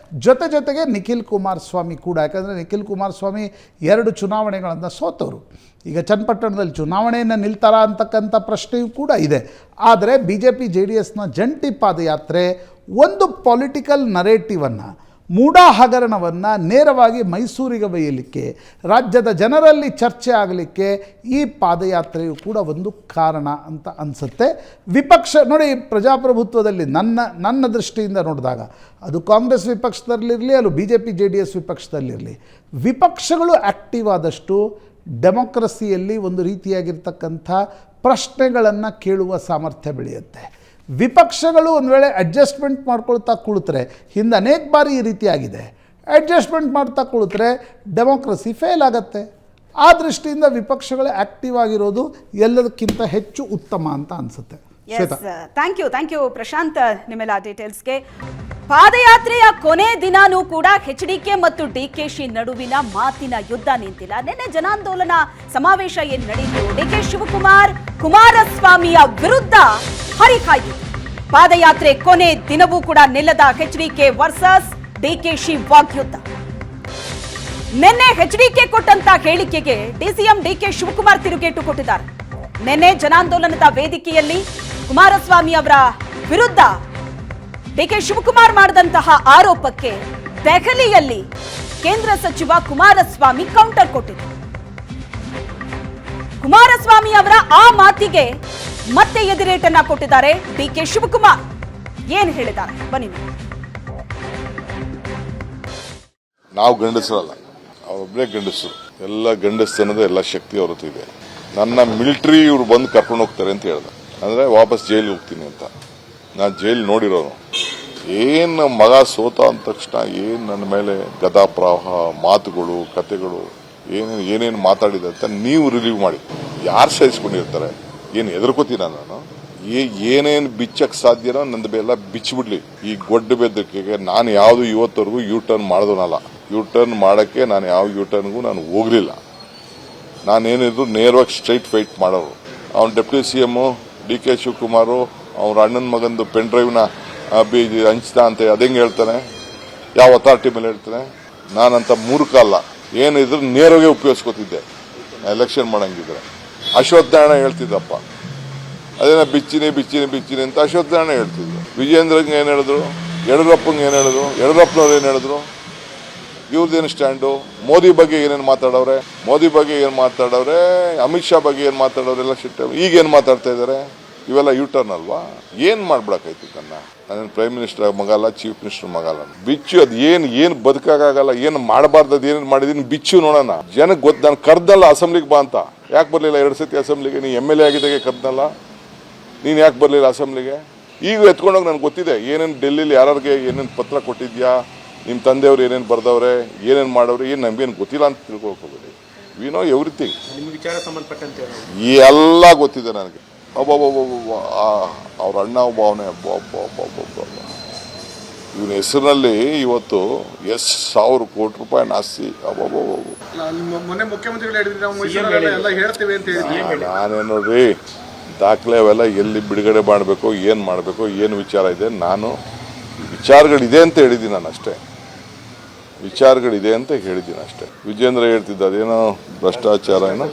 Speaker 8: ಜೊತೆಗೆ ನಿಖಿಲ್ ಕುಮಾರಸ್ವಾಮಿ ಕೂಡ, ಯಾಕಂದರೆ ನಿಖಿಲ್ ಕುಮಾರಸ್ವಾಮಿ 2 ಚುನಾವಣೆಗಳನ್ನು ಸೋತವರು. ಈಗ ಚನ್ನಪಟ್ಟಣದಲ್ಲಿ ಚುನಾವಣೆಯನ್ನು ನಿಲ್ತಾರಾ ಅಂತಕ್ಕಂಥ ಪ್ರಶ್ನೆಯೂ ಕೂಡ ಇದೆ. ಆದರೆ B J P J D ಎಸ್ನ ಜಂಟಿ ಪಾದಯಾತ್ರೆ ಒಂದು ಪೊಲಿಟಿಕಲ್ ನರೇಟಿವನ್ನು, ಮೂಡಾ ಹಗರಣವನ್ನು ನೇರವಾಗಿ ಮೈಸೂರಿಗೆ ಒಯ್ಯಲಿಕ್ಕೆ, ರಾಜ್ಯದ ಜನರಲ್ಲಿ ಚರ್ಚೆ ಆಗಲಿಕ್ಕೆ ಈ ಪಾದಯಾತ್ರೆಯು ಕೂಡ ಒಂದು ಕಾರಣ ಅಂತ ಅನಿಸುತ್ತೆ. ವಿಪಕ್ಷ ನೋಡಿ, ಪ್ರಜಾಪ್ರಭುತ್ವದಲ್ಲಿ ನನ್ನ ದೃಷ್ಟಿಯಿಂದ ನೋಡಿದಾಗ, ಅದು ಕಾಂಗ್ರೆಸ್ ವಿಪಕ್ಷದಲ್ಲಿರಲಿ, ಅದು B J P J D S ವಿಪಕ್ಷದಲ್ಲಿರಲಿ, ವಿಪಕ್ಷಗಳು ಆ್ಯಕ್ಟಿವ್ ಆದಷ್ಟು ಡೆಮೋಕ್ರಸಿಯಲ್ಲಿ ಒಂದು ರೀತಿಯಾಗಿರ್ತಕ್ಕಂಥ ಪ್ರಶ್ನೆಗಳನ್ನು ಕೇಳುವ ಸಾಮರ್ಥ್ಯ ಬೆಳೆಯುತ್ತೆ. ವಿಪಕ್ಷಗಳು ಒಂದು ವೇಳೆ ಅಡ್ಜಸ್ಟ್ಮೆಂಟ್ ಮಾಡ್ಕೊಳ್ತಾ ಕುಳಿತರೆ, ಹಿಂದೆ ಅನೇಕ ಬಾರಿ ಈ ರೀತಿಯಾಗಿದೆ, ಅಡ್ಜಸ್ಟ್ಮೆಂಟ್ ಮಾಡ್ತಾ ಕುಳಿತರೆ ಡೆಮೋಕ್ರಸಿ ಫೇಲ್ ಆಗುತ್ತೆ. ಆ ದೃಷ್ಟಿಯಿಂದ ವಿಪಕ್ಷಗಳು ಆ್ಯಕ್ಟಿವ್ ಆಗಿರೋದು ಎಲ್ಲದಕ್ಕಿಂತ ಹೆಚ್ಚು ಉತ್ತಮ ಅಂತ ಅನಿಸುತ್ತೆ.
Speaker 1: ಥ್ಯಾಂಕ್ ಯು ಪ್ರಶಾಂತ್, ನಿಮ್ಮೆಲ್ಲ ಡೀಟೇಲ್ಸ್ಗೆ. ಪಾದಯಾತ್ರೆಯ ಕೊನೆ ದಿನಾನೂ ಕೂಡ HDK ಮತ್ತು DKಶ ನಡುವಿನ ಮಾತಿನ ಯುದ್ಧ ನಿಂತಿಲ್ಲ. ನಿನ್ನೆ ಜನಾಂದೋಲನ ಸಮಾವೇಶ ಏನು ನಡೆಯಿತು, DK ಶಿವಕುಮಾರ್ ಕುಮಾರಸ್ವಾಮಿಯ ವಿರುದ್ಧ ಹರಿಹಾಯ್ತು. ಪಾದಯಾತ್ರೆ ಕೊನೆ ದಿನವೂ ಕೂಡ ನಿಲ್ಲದ HDK ವರ್ಸಸ್ DKಶ ವಾಗ್ಯುದ್ಧ. ನಿನ್ನೆ HDK ಕೊಟ್ಟಂತ ಹೇಳಿಕೆಗೆ DCM DK ಶಿವಕುಮಾರ್ ತಿರುಗೇಟು ಕೊಟ್ಟಿದ್ದಾರೆ. ನಿನ್ನೆ ಜನಾಂದೋಲನದ ವೇದಿಕೆಯಲ್ಲಿ ಕುಮಾರಸ್ವಾಮಿ ಅವರ ವಿರುದ್ಧ DK ಶಿವಕುಮಾರ್ ಮಾಡಿದಂತಹ ಆರೋಪಕ್ಕೆ ದೆಹಲಿಯಲ್ಲಿ ಕೇಂದ್ರ ಸಚಿವ ಕುಮಾರಸ್ವಾಮಿ ಕೌಂಟರ್ ಕೊಟ್ಟಿದ್ದಾರೆ. ಕುಮಾರಸ್ವಾಮಿ ಅವರ ಆ ಮಾತಿಗೆ ಮತ್ತೆ ಎದುರೇಟನ್ನ ಕೊಟ್ಟಿದ್ದಾರೆ DK ಶಿವಕುಮಾರ್. ಏನ್ ಹೇಳಿದ್ದಾರೆ ಬನ್ನಿ.
Speaker 9: ನಾವು ಗಂಡಸರಲ್ಲ, ಅವರೊಬ್ಬರೇ ಗಂಡಸರು. ಎಲ್ಲ ಗಂಡಸ್ತನದ ಎಲ್ಲ ಶಕ್ತಿ ಅವ್ರ ಹತ್ರ ಇದೆ. ನನ್ನ ಮಿಲಿಟರಿ ಇವ್ರು ಬಂದು ಕರ್ಕೊಂಡು ಹೋಗ್ತಾರೆ ಅಂತ ಹೇಳ್ದ, ಅಂದ್ರೆ ವಾಪಸ್ ಜೈಲಿಗೆ ಹೋಗ್ತೀನಿ ಅಂತ. ನಾನು ಜೈಲ್ ನೋಡಿರೋನು. ಏನು ಮಗ ಸೋತ ಅಂದ ತಕ್ಷಣ ಏನು ನನ್ನ ಮೇಲೆ ಗದಾಪ್ರವಾಹ ಮಾತುಗಳು, ಕತೆಗಳು, ಏನೇನು ಮಾತಾಡಿದೆ ಅಂತ ನೀವು ರಿಲೀವ್ ಮಾಡಿ. ಯಾರು ಸಹಿಸ್ಕೊಂಡಿರ್ತಾರೆ? ಏನು ಎದುರ್ಕೋತೀನ ನಾನು? ಏನೇನು ಬಿಚ್ಚಕ್ ಸಾಧ್ಯನೋ ನಂದು ಎಲ್ಲ ಬಿಚ್ಚಿಬಿಡ್ಲಿ. ಈ ಗೊಡ್ಡ ಬೆದರಿಕೆಗೆ ನಾನು ಯಾವುದು ಇವತ್ತವರೆಗೂ ಯೂ ಟರ್ನ್ ಮಾಡಿದವನಲ್ಲ. ಯೂ ಟರ್ನ್ ಮಾಡಕ್ಕೆ ನಾನು ಯಾವ ಯೂ ಟರ್ನ್ಗೂ ನಾನು ಹೋಗ್ಲಿಲ್ಲ. ನಾನೇನಿದ್ರು ನೇರವಾಗಿ ಸ್ಟ್ರೈಟ್ ಫೈಟ್ ಮಾಡೋರು. ಅವ್ನು ಡೆಪ್ಯೂಟಿ CM DK ಶಿವಕುಮಾರ್ ಅವ್ರ ಅಣ್ಣನ ಮಗಂದು ಪೆನ್ ಡ್ರೈವ್ನ ಹಂಚ್ತಾ ಅಂತ ಅದಂಗೆ ಹೇಳ್ತಾನೆ, ಯಾವ ಅಥಾರಿಟಿ ಮೇಲೆ ಹೇಳ್ತಾನೆ? ನಾನಂತ ಮೂರ್ಖ ಅಲ್ಲ, ಏನಿದ್ರು ನೇರವಾಗಿ ಉಪಯೋಗಿಸ್ಕೊತಿದ್ದೆ ಎಲೆಕ್ಷನ್ ಮಾಡಂಗಿದ್ರೆ. ಅಶ್ವತ್ಥನಾರಾಯಣ ಹೇಳ್ತಿದ್ದಪ್ಪ, ಅದೇನ ಬಿಚ್ಚಿನಿ ಅಂತ ಅಶ್ವತ್ಥನಾರಾಯಣ ಹೇಳ್ತಿದ್ರು. ವಿಜೇಂದ್ರಂಗೆ ಏನು ಹೇಳಿದ್ರು, ಯಡಿಯೂರಪ್ಪಂಗೆ ಏನು ಹೇಳಿದ್ರು, ಯಡಿಯೂರಪ್ಪನವ್ರು ಏನು ಹೇಳಿದ್ರು, ಇವ್ರದ್ದೇನು ಸ್ಟ್ಯಾಂಡು? ಮೋದಿ ಬಗ್ಗೆ ಏನೇನು ಮಾತಾಡವ್ರೆ, ಅಮಿತ್ ಶಾ ಬಗ್ಗೆ ಏನು ಮಾತಾಡೋರೆ ಎಲೆಕ್ಷನ್ ಈಗ ಏನು ಮಾತಾಡ್ತಾ ಇದ್ದಾರೆ? ಇವೆಲ್ಲ ಯೂಟರ್ನ್ ಅಲ್ವಾ? ಏನ್ ಮಾಡ್ಬಿಡಕಾಯ್ತು ನಾನು ಪ್ರೈಮ್ ಮಿನಿಸ್ಟರ್ ಮಗ ಅಲ್ಲ, ಚೀಫ್ ಮಿನಿಸ್ಟರ್ ಮಗ ಅಲ್ಲ. ಬಿಚ್ಚು ಅದು ಏನು ಬದುಕಾಗಲ್ಲ, ಏನು ಮಾಡಬಾರ್ದು ಏನೇನು ಮಾಡಿದೀನಿ ಬಿಚ್ಚು ನೋಡೋಣ. ಜನಕ್ಕೆ ಗೊತ್ತು. ನಾನು ಕರ್ದಲ್ಲ ಅಸೆಂಬ್ಲಿಗೆ ಬಾ ಅಂತ. ಯಾಕೆ ಬರಲಿಲ್ಲ 2 ಸತಿ ಅಸೆಂಬ್ಲಿಗೆ? ನೀ MLA ಆಗಿದ್ದಾಗೆ ಕರ್ದಲ್ಲ, ನೀನು ಯಾಕೆ ಬರಲಿಲ್ಲ ಅಸೆಂಬ್ಲಿಗೆ? ಈಗ ಎತ್ಕೊಂಡೋಗಿ ನನಗೆ ಗೊತ್ತಿದೆ ಏನೇನು ಡೆಲ್ಲಿಲಿ ಯಾರಿಗೆ ಏನೇನು ಪತ್ರ ಕೊಟ್ಟಿದ್ಯಾ, ನಿಮ್ಮ ತಂದೆಯವ್ರು ಏನೇನು ಬರ್ದವ್ರೆ, ಏನೇನು ಮಾಡವ್ರೆ, ಏನು ನಮಗೇನು ಗೊತ್ತಿಲ್ಲ ಅಂತ ತಿಳ್ಕೊಳ್ಕೋಬೇಡಿ. We know everything. ಎಲ್ಲ ಗೊತ್ತಿದೆ ನನಗೆ. ಅವ್ರ ಅಣ್ಣ ಒಬ್ಬ ಅವನೇ. ಇವನ ಹೆಸರಿನಲ್ಲಿ ಇವತ್ತು 1000 ಕೋಟಿ ರೂಪಾಯಿ ಆಸ್ತಿ. ನಾನೇ ನೋಡ್ರಿ ದಾಖಲೆ ಅವೆಲ್ಲ ಎಲ್ಲಿ ಬಿಡುಗಡೆ ಮಾಡಬೇಕು, ಏನು ಮಾಡಬೇಕು, ಏನು ವಿಚಾರ ಇದೆ, ನಾನು ವಿಚಾರಗಳಿದೆ ಅಂತ ಹೇಳಿದ್ದೀನಿ. ನಾನು ಅಷ್ಟೇ ವಿಚಾರಗಳಿದೆ ಅಂತ ಹೇಳಿದ್ದೀನಿ ಅಷ್ಟೇ. ವಿಜೇಂದ್ರ ಹೇಳ್ತಿದ್ದ ಅದೇನೋ ಭ್ರಷ್ಟಾಚಾರ, ಏನೋ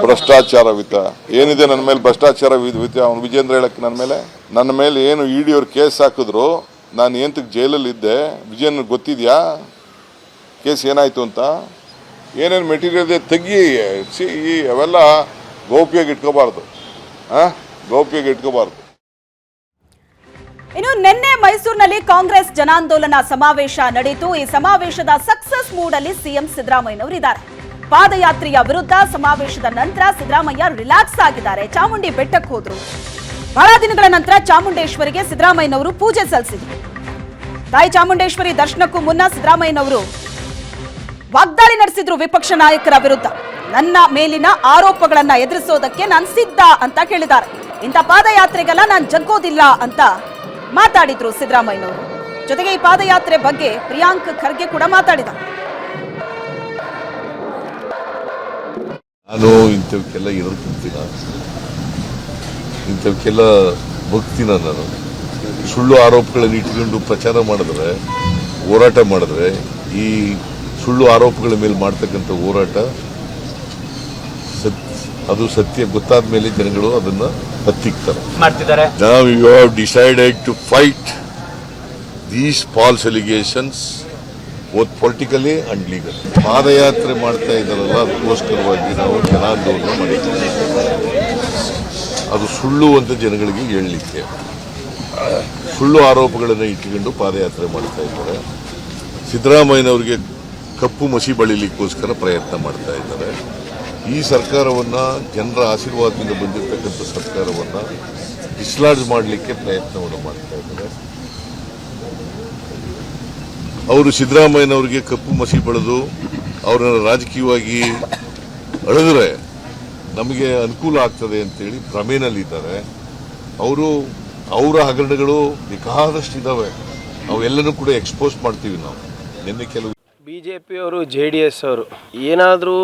Speaker 9: ಭ್ರಷ್ಟಾಚಾರವಿತ ಏನಿದೆ ನನ್ನ ಮೇಲೆ, ಭ್ರಷ್ಟಾಚಾರ ಅವನು ವಿಜೇಂದ್ರ ಹೇಳಕ್ಕೆ ನನ್ನ ಮೇಲೆ ಏನು ED ಅವ್ರು ಕೇಸ್ ಹಾಕಿದ್ರು, ನಾನು ಏಂತಕ್ಕೆ ಜೈಲಲ್ಲಿ ಇದ್ದೆ, ವಿಜೇಂದ್ರ ಗೊತ್ತಿದ್ಯಾ ಕೇಸ್ ಏನಾಯ್ತು ಅಂತ? ಏನೇನು ಮೆಟೀರಿಯಲ್ ಇದೆ ತೆಗಿ. ಅವೆಲ್ಲ ಗೌಪ್ಯವಾಗಿ ಇಟ್ಕೋಬಾರ್ದು.
Speaker 1: ಇನ್ನು ನಿನ್ನೆ ಮೈಸೂರಿನಲ್ಲಿ ಕಾಂಗ್ರೆಸ್ ಜನಾಂದೋಲನ ಸಮಾವೇಶ ನಡೆಯಿತು. ಈ ಸಮಾವೇಶದ ಸಕ್ಸಸ್ ಮೂಡ್ ಅಲ್ಲಿ ಸಿಎಂ ಸಿದ್ದರಾಮಯ್ಯನವರಿದ್ದಾರೆ. ಪಾದಯಾತ್ರೆಯ ವಿರುದ್ಧ ಸಮಾವೇಶದ ನಂತರ ಸಿದ್ದರಾಮಯ್ಯ ರಿಲ್ಯಾಕ್ಸ್ ಆಗಿದ್ದಾರೆ. ಚಾಮುಂಡಿ ಬೆಟ್ಟಕ್ಕೆ ಹೋದ್ರು. ಬಹಳ ದಿನಗಳ ನಂತರ ಚಾಮುಂಡೇಶ್ವರಿಗೆ ಸಿದ್ದರಾಮಯ್ಯನವರು ಪೂಜೆ ಸಲ್ಲಿಸಿದರು. ತಾಯಿ ಚಾಮುಂಡೇಶ್ವರಿ ದರ್ಶನಕ್ಕೂ ಮುನ್ನ ಸಿದ್ದರಾಮಯ್ಯನವರು ವಾಗ್ದಾಳಿ ನಡೆಸಿದ್ರು ವಿಪಕ್ಷ ನಾಯಕರ ವಿರುದ್ಧ. ನನ್ನ ಮೇಲಿನ ಆರೋಪಗಳನ್ನ ಎದುರಿಸೋದಕ್ಕೆ ನಾನು ಸಿದ್ಧ ಅಂತ ಕೇಳಿದ್ದಾರೆ. ಇಂಥ ಪಾದಯಾತ್ರೆಗೆಲ್ಲ ನಾನು ಜಗ್ಗೋದಿಲ್ಲ ಅಂತ ಮಾತಾಡಿದ್ರು ಸಿದ್ದರಾಮಯ್ಯನವರು. ಜೊತೆಗೆ ಈ ಪಾದಯಾತ್ರೆ ಬಗ್ಗೆ ಪ್ರಿಯಾಂಕ್ ಖರ್ಗೆ ಕೂಡ ಮಾತಾಡಿದ.
Speaker 10: ನಾನು ಇಂಥವಕ್ಕೆಲ್ಲ ಎದುರ್ಕೊಂತೀನ, ಇಂಥವಕ್ಕೆಲ್ಲ ಭಕ್ತಿನ. ನಾನು ಸುಳ್ಳು ಆರೋಪಗಳನ್ನು ಇಟ್ಕೊಂಡು ಪ್ರಚಾರ ಮಾಡಿದ್ರೆ, ಹೋರಾಟ ಮಾಡಿದ್ರೆ, ಈ ಸುಳ್ಳು ಆರೋಪಗಳ ಮೇಲೆ ಮಾಡ್ತಕ್ಕಂಥ ಹೋರಾಟ ಅದು ಸತ್ಯ ಗೊತ್ತಾದ ಮೇಲೆ ಜನಗಳು ಅದನ್ನ ಹತ್ತಿಕ್ತಾರೆ. Now you have decided to fight these false allegations both politically and legally. ಪಾದಯಾತ್ರೆ ಮಾಡ್ತಾ ಇದ್ದಾರಲ್ಲ, ಅದಕ್ಕೋಸ್ಕರವಾಗಿ ನಾವು ಜನಾಂದೋಲನ ಮಾಡಿದ್ದೀವಿ. ಅದು ಸುಳ್ಳು ಅಂತ ಜನಗಳಿಗೆ ಹೇಳಲಿಕ್ಕೆ, ಸುಳ್ಳು ಆರೋಪಗಳನ್ನು ಇಟ್ಟುಕೊಂಡು ಪಾದಯಾತ್ರೆ ಮಾಡ್ತಾ ಇದ್ದಾರೆ. ಸಿದ್ದರಾಮಯ್ಯನವರಿಗೆ ಕಪ್ಪು ಮಸಿ ಬಳಿಲಿಕ್ಕೋಸ್ಕರ ಪ್ರಯತ್ನ ಮಾಡ್ತಾ ಇದ್ದಾರೆ. ಈ ಸರ್ಕಾರವನ್ನ, ಜನರ ಆಶೀರ್ವಾದದಿಂದ ಬಂದಿರತಕ್ಕಂಥ ಸರ್ಕಾರವನ್ನ ಡಿಸ್ಲಾಡ್ಜ್ ಮಾಡಲಿಕ್ಕೆ ಪ್ರಯತ್ನವನ್ನು ಮಾಡ್ತಾ ಇದ್ದಾರೆ. ಅವರು ಸಿದ್ದರಾಮಯ್ಯನವರಿಗೆ ಕಪ್ಪು ಮಸಿ ಬಳಿದು ಅವರನ್ನು ರಾಜಕೀಯವಾಗಿ ಅಳೆದ್ರೆ ನಮಗೆ ಅನುಕೂಲ ಆಗ್ತದೆ ಅಂತೇಳಿ ಭ್ರಮೆನಲ್ಲಿದ್ದಾರೆ. ಅವರ ಹಗರಣಗಳು ಬೇಕಾದಷ್ಟು ಇದ್ದಾವೆ. ಅವೆಲ್ಲನೂ ಕೂಡ ಎಕ್ಸ್ಪೋಸ್ ಮಾಡ್ತೀವಿ ನಾವು. ನಿನ್ನೆ ಕೆಲವು
Speaker 11: ಬಿಜೆಪಿಯವರು JDS ಅವರು ಏನಾದರೂ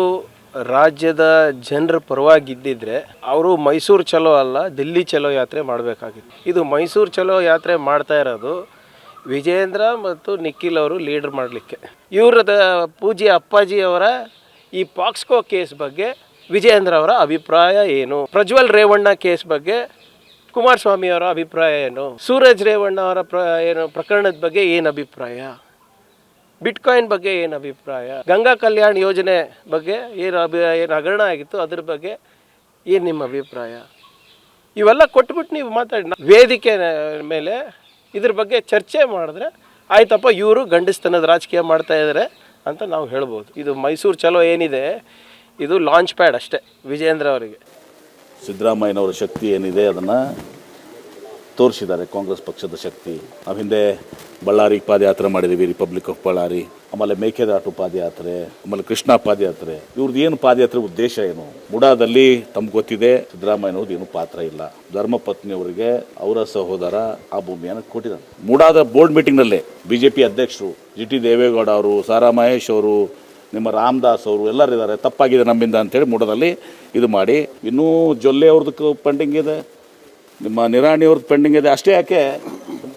Speaker 11: ರಾಜ್ಯದ ಜನರ ಪರವಾಗಿದ್ದಿದ್ರೆ ಅವರು ಮೈಸೂರು ಚಲೋ ಅಲ್ಲ, ದಿಲ್ಲಿ ಚಲೋ ಯಾತ್ರೆ ಮಾಡಬೇಕಾಗಿತ್ತು. ಇದು ಮೈಸೂರು ಚಲೋ ಯಾತ್ರೆ ಮಾಡ್ತಾ ಇರೋದು ವಿಜೇಂದ್ರ ಮತ್ತು ನಿಖಿಲ್ ಅವರು ಲೀಡರ್ ಮಾಡಲಿಕ್ಕೆ. ಇವರದ ಪೂಜ್ಯ ಅಪ್ಪಾಜಿಯವರ ಈ ಪಾಕ್ಸ್ಕೋ ಕೇಸ್ ಬಗ್ಗೆ ವಿಜೇಂದ್ರ ಅವರ ಅಭಿಪ್ರಾಯ ಏನು, ಪ್ರಜ್ವಲ್ ರೇವಣ್ಣ ಕೇಸ್ ಬಗ್ಗೆ ಕುಮಾರಸ್ವಾಮಿ ಅವರ ಅಭಿಪ್ರಾಯ ಏನು, ಸೂರಜ್ ರೇವಣ್ಣ ಅವರ ಪ್ರಕರಣದ ಬಗ್ಗೆ ಏನು ಅಭಿಪ್ರಾಯ, ಬಿಟ್ಕಾಯಿನ್ ಬಗ್ಗೆ ಏನು ಅಭಿಪ್ರಾಯ, ಗಂಗಾ ಕಲ್ಯಾಣ ಯೋಜನೆ ಬಗ್ಗೆ ಏನು ಹಗರಣ ಆಗಿತ್ತು ಅದ್ರ ಬಗ್ಗೆ ಏನು ನಿಮ್ಮ ಅಭಿಪ್ರಾಯ, ಇವೆಲ್ಲ ಕೊಟ್ಬಿಟ್ಟು ನೀವು ಮಾತಾಡಿ ವೇದಿಕೆ ಮೇಲೆ ಇದ್ರ ಬಗ್ಗೆ ಚರ್ಚೆ ಮಾಡಿದ್ರೆ ಆಯ್ತಪ್ಪ ಇವರು ಗಂಡಸ್ತನದ ರಾಜಕೀಯ ಮಾಡ್ತಾ ಇದ್ದಾರೆ ಅಂತ ನಾವು ಹೇಳ್ಬೋದು. ಇದು ಮೈಸೂರು ಚಲೋ ಏನಿದೆ ಇದು ಲಾಂಚ್ ಪ್ಯಾಡ್ ಅಷ್ಟೇ ವಿಜೇಂದ್ರ ಅವರಿಗೆ.
Speaker 12: ಸಿದ್ದರಾಮಯ್ಯನವರ ಶಕ್ತಿ ಏನಿದೆ ಅದನ್ನು ತೋರಿಸಿದ್ದಾರೆ, ಕಾಂಗ್ರೆಸ್ ಪಕ್ಷದ ಶಕ್ತಿ. ನಾವು ಹಿಂದೆ ಬಳ್ಳಾರಿಗೆ ಪಾದಯಾತ್ರೆ ಮಾಡಿದ್ದೀವಿ, ರಿಪಬ್ಲಿಕ್ ಆಫ್ ಬಳ್ಳಾರಿ, ಆಮೇಲೆ ಮೇಕೆದಾಟು ಪಾದಯಾತ್ರೆ, ಆಮೇಲೆ ಕೃಷ್ಣಾ ಪಾದಯಾತ್ರೆ. ಇವ್ರದ್ದು ಏನು ಪಾದಯಾತ್ರೆ ಉದ್ದೇಶ ಏನು? ಮುಡಾದಲ್ಲಿ ತಮ್ಗೆ ಗೊತ್ತಿದೆ ಸಿದ್ದರಾಮಯ್ಯನವ್ರದ್ದು ಏನು ಪಾತ್ರ ಇಲ್ಲ. ಧರ್ಮಪತ್ನಿಯವರಿಗೆ ಅವರ ಸಹೋದರ ಆ ಭೂಮಿಯನ್ನು ಕೊಟ್ಟಿದ್ದಾರೆ. ಮುಡಾದ ಬೋರ್ಡ್ ಮೀಟಿಂಗ್ನಲ್ಲೇ BJP ಅಧ್ಯಕ್ಷರು GT ದೇವೇಗೌಡ ಅವರು, ಸಾರಾ ಮಹೇಶ್ ಅವರು, ನಿಮ್ಮ ರಾಮದಾಸ್ ಅವರು ಎಲ್ಲರಿದ್ದಾರೆ, ತಪ್ಪಾಗಿದೆ ನಮ್ಮಿಂದ ಅಂತೇಳಿ ಮೂಡದಲ್ಲಿ ಇದು ಮಾಡಿ. ಇನ್ನೂ ಜೊಲ್ಲೆ ಅವ್ರದ್ದು ಪೆಂಡಿಂಗ್ ಇದೆ, ನಿಮ್ಮ ನಿರಾಣಿ ಅವ್ರದ್ದು ಪೆಂಡಿಂಗ್ ಇದೆ. ಅಷ್ಟೇ ಯಾಕೆ,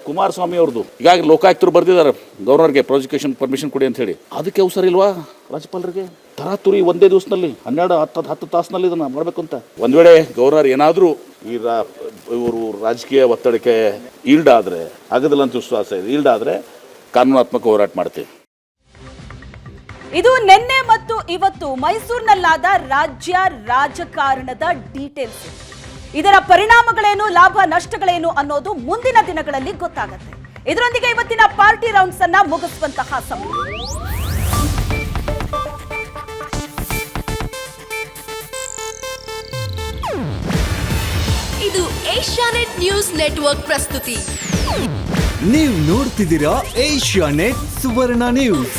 Speaker 12: ಕುಮಾರಸ್ವಾಮಿ ಅವ್ರದ್ದು ಈಗಾಗಲೇ ಲೋಕಾಯುಕ್ತರು ಬರೆದಿದ್ದಾರೆ ಗವರ್ನರ್ಗೆ ಪ್ರಾಸಿಕ್ಯೂಷನ್ ಪರ್ಮಿಷನ್ ಕೊಡಿ ಅಂತ ಹೇಳಿ. ಅದಕ್ಕೆ ಅವಸರ ಇಲ್ವಾ ರಾಜ್ಯಪಾಲರಿಗೆ? ತರಾತುರಿ ಒಂದೇ ದಿವಸದಲ್ಲಿ 10 ತಾಸಿನಲ್ಲಿ ಇದನ್ನು ಮಾಡಬೇಕು ಅಂತ. ಒಂದು ವೇಳೆ ಗವರ್ನರ್ ಏನಾದರೂ ಇವರು ರಾಜಕೀಯ ಒತ್ತಡಕ್ಕೆ ಈಲ್ಡ್ ಆದರೆ, ಆಗೋದಿಲ್ಲ ಅಂತ ವಿಶ್ವಾಸ ಇದೆ, ಈಲ್ಡ್ ಆದರೆ ಕಾನೂನಾತ್ಮಕ ಹೋರಾಟ ಮಾಡ್ತೀವಿ.
Speaker 1: ಇದು ನಿನ್ನೆ ಮತ್ತು ಇವತ್ತು ಮೈಸೂರಿನಲ್ಲಾದ ರಾಜ್ಯ ರಾಜಕಾರಣದ ಡೀಟೇಲ್ಸ್. ಇದರ ಪರಿಣಾಮಗಳೇನು, ಲಾಭ ನಷ್ಟಗಳೇನು ಅನ್ನೋದು ಮುಂದಿನ ದಿನಗಳಲ್ಲಿ ಗೊತ್ತಾಗುತ್ತೆ. ಇದರೊಂದಿಗೆ ಇವತ್ತಿನ ಪಾರ್ಟಿ ರೌಂಡ್ಸ್ ಅನ್ನ ಮುಗಿಸುವಂತಹ ಸಮಯ.
Speaker 13: ಇದು ಏಷ್ಯಾನೆಟ್ ನ್ಯೂಸ್ ನೆಟ್ವರ್ಕ್ ಪ್ರಸ್ತುತಿ.
Speaker 14: ನೀವು ನೋಡ್ತಿದ್ದೀರಾ ಏಷ್ಯಾನೆಟ್ ಸುವರ್ಣ ನ್ಯೂಸ್.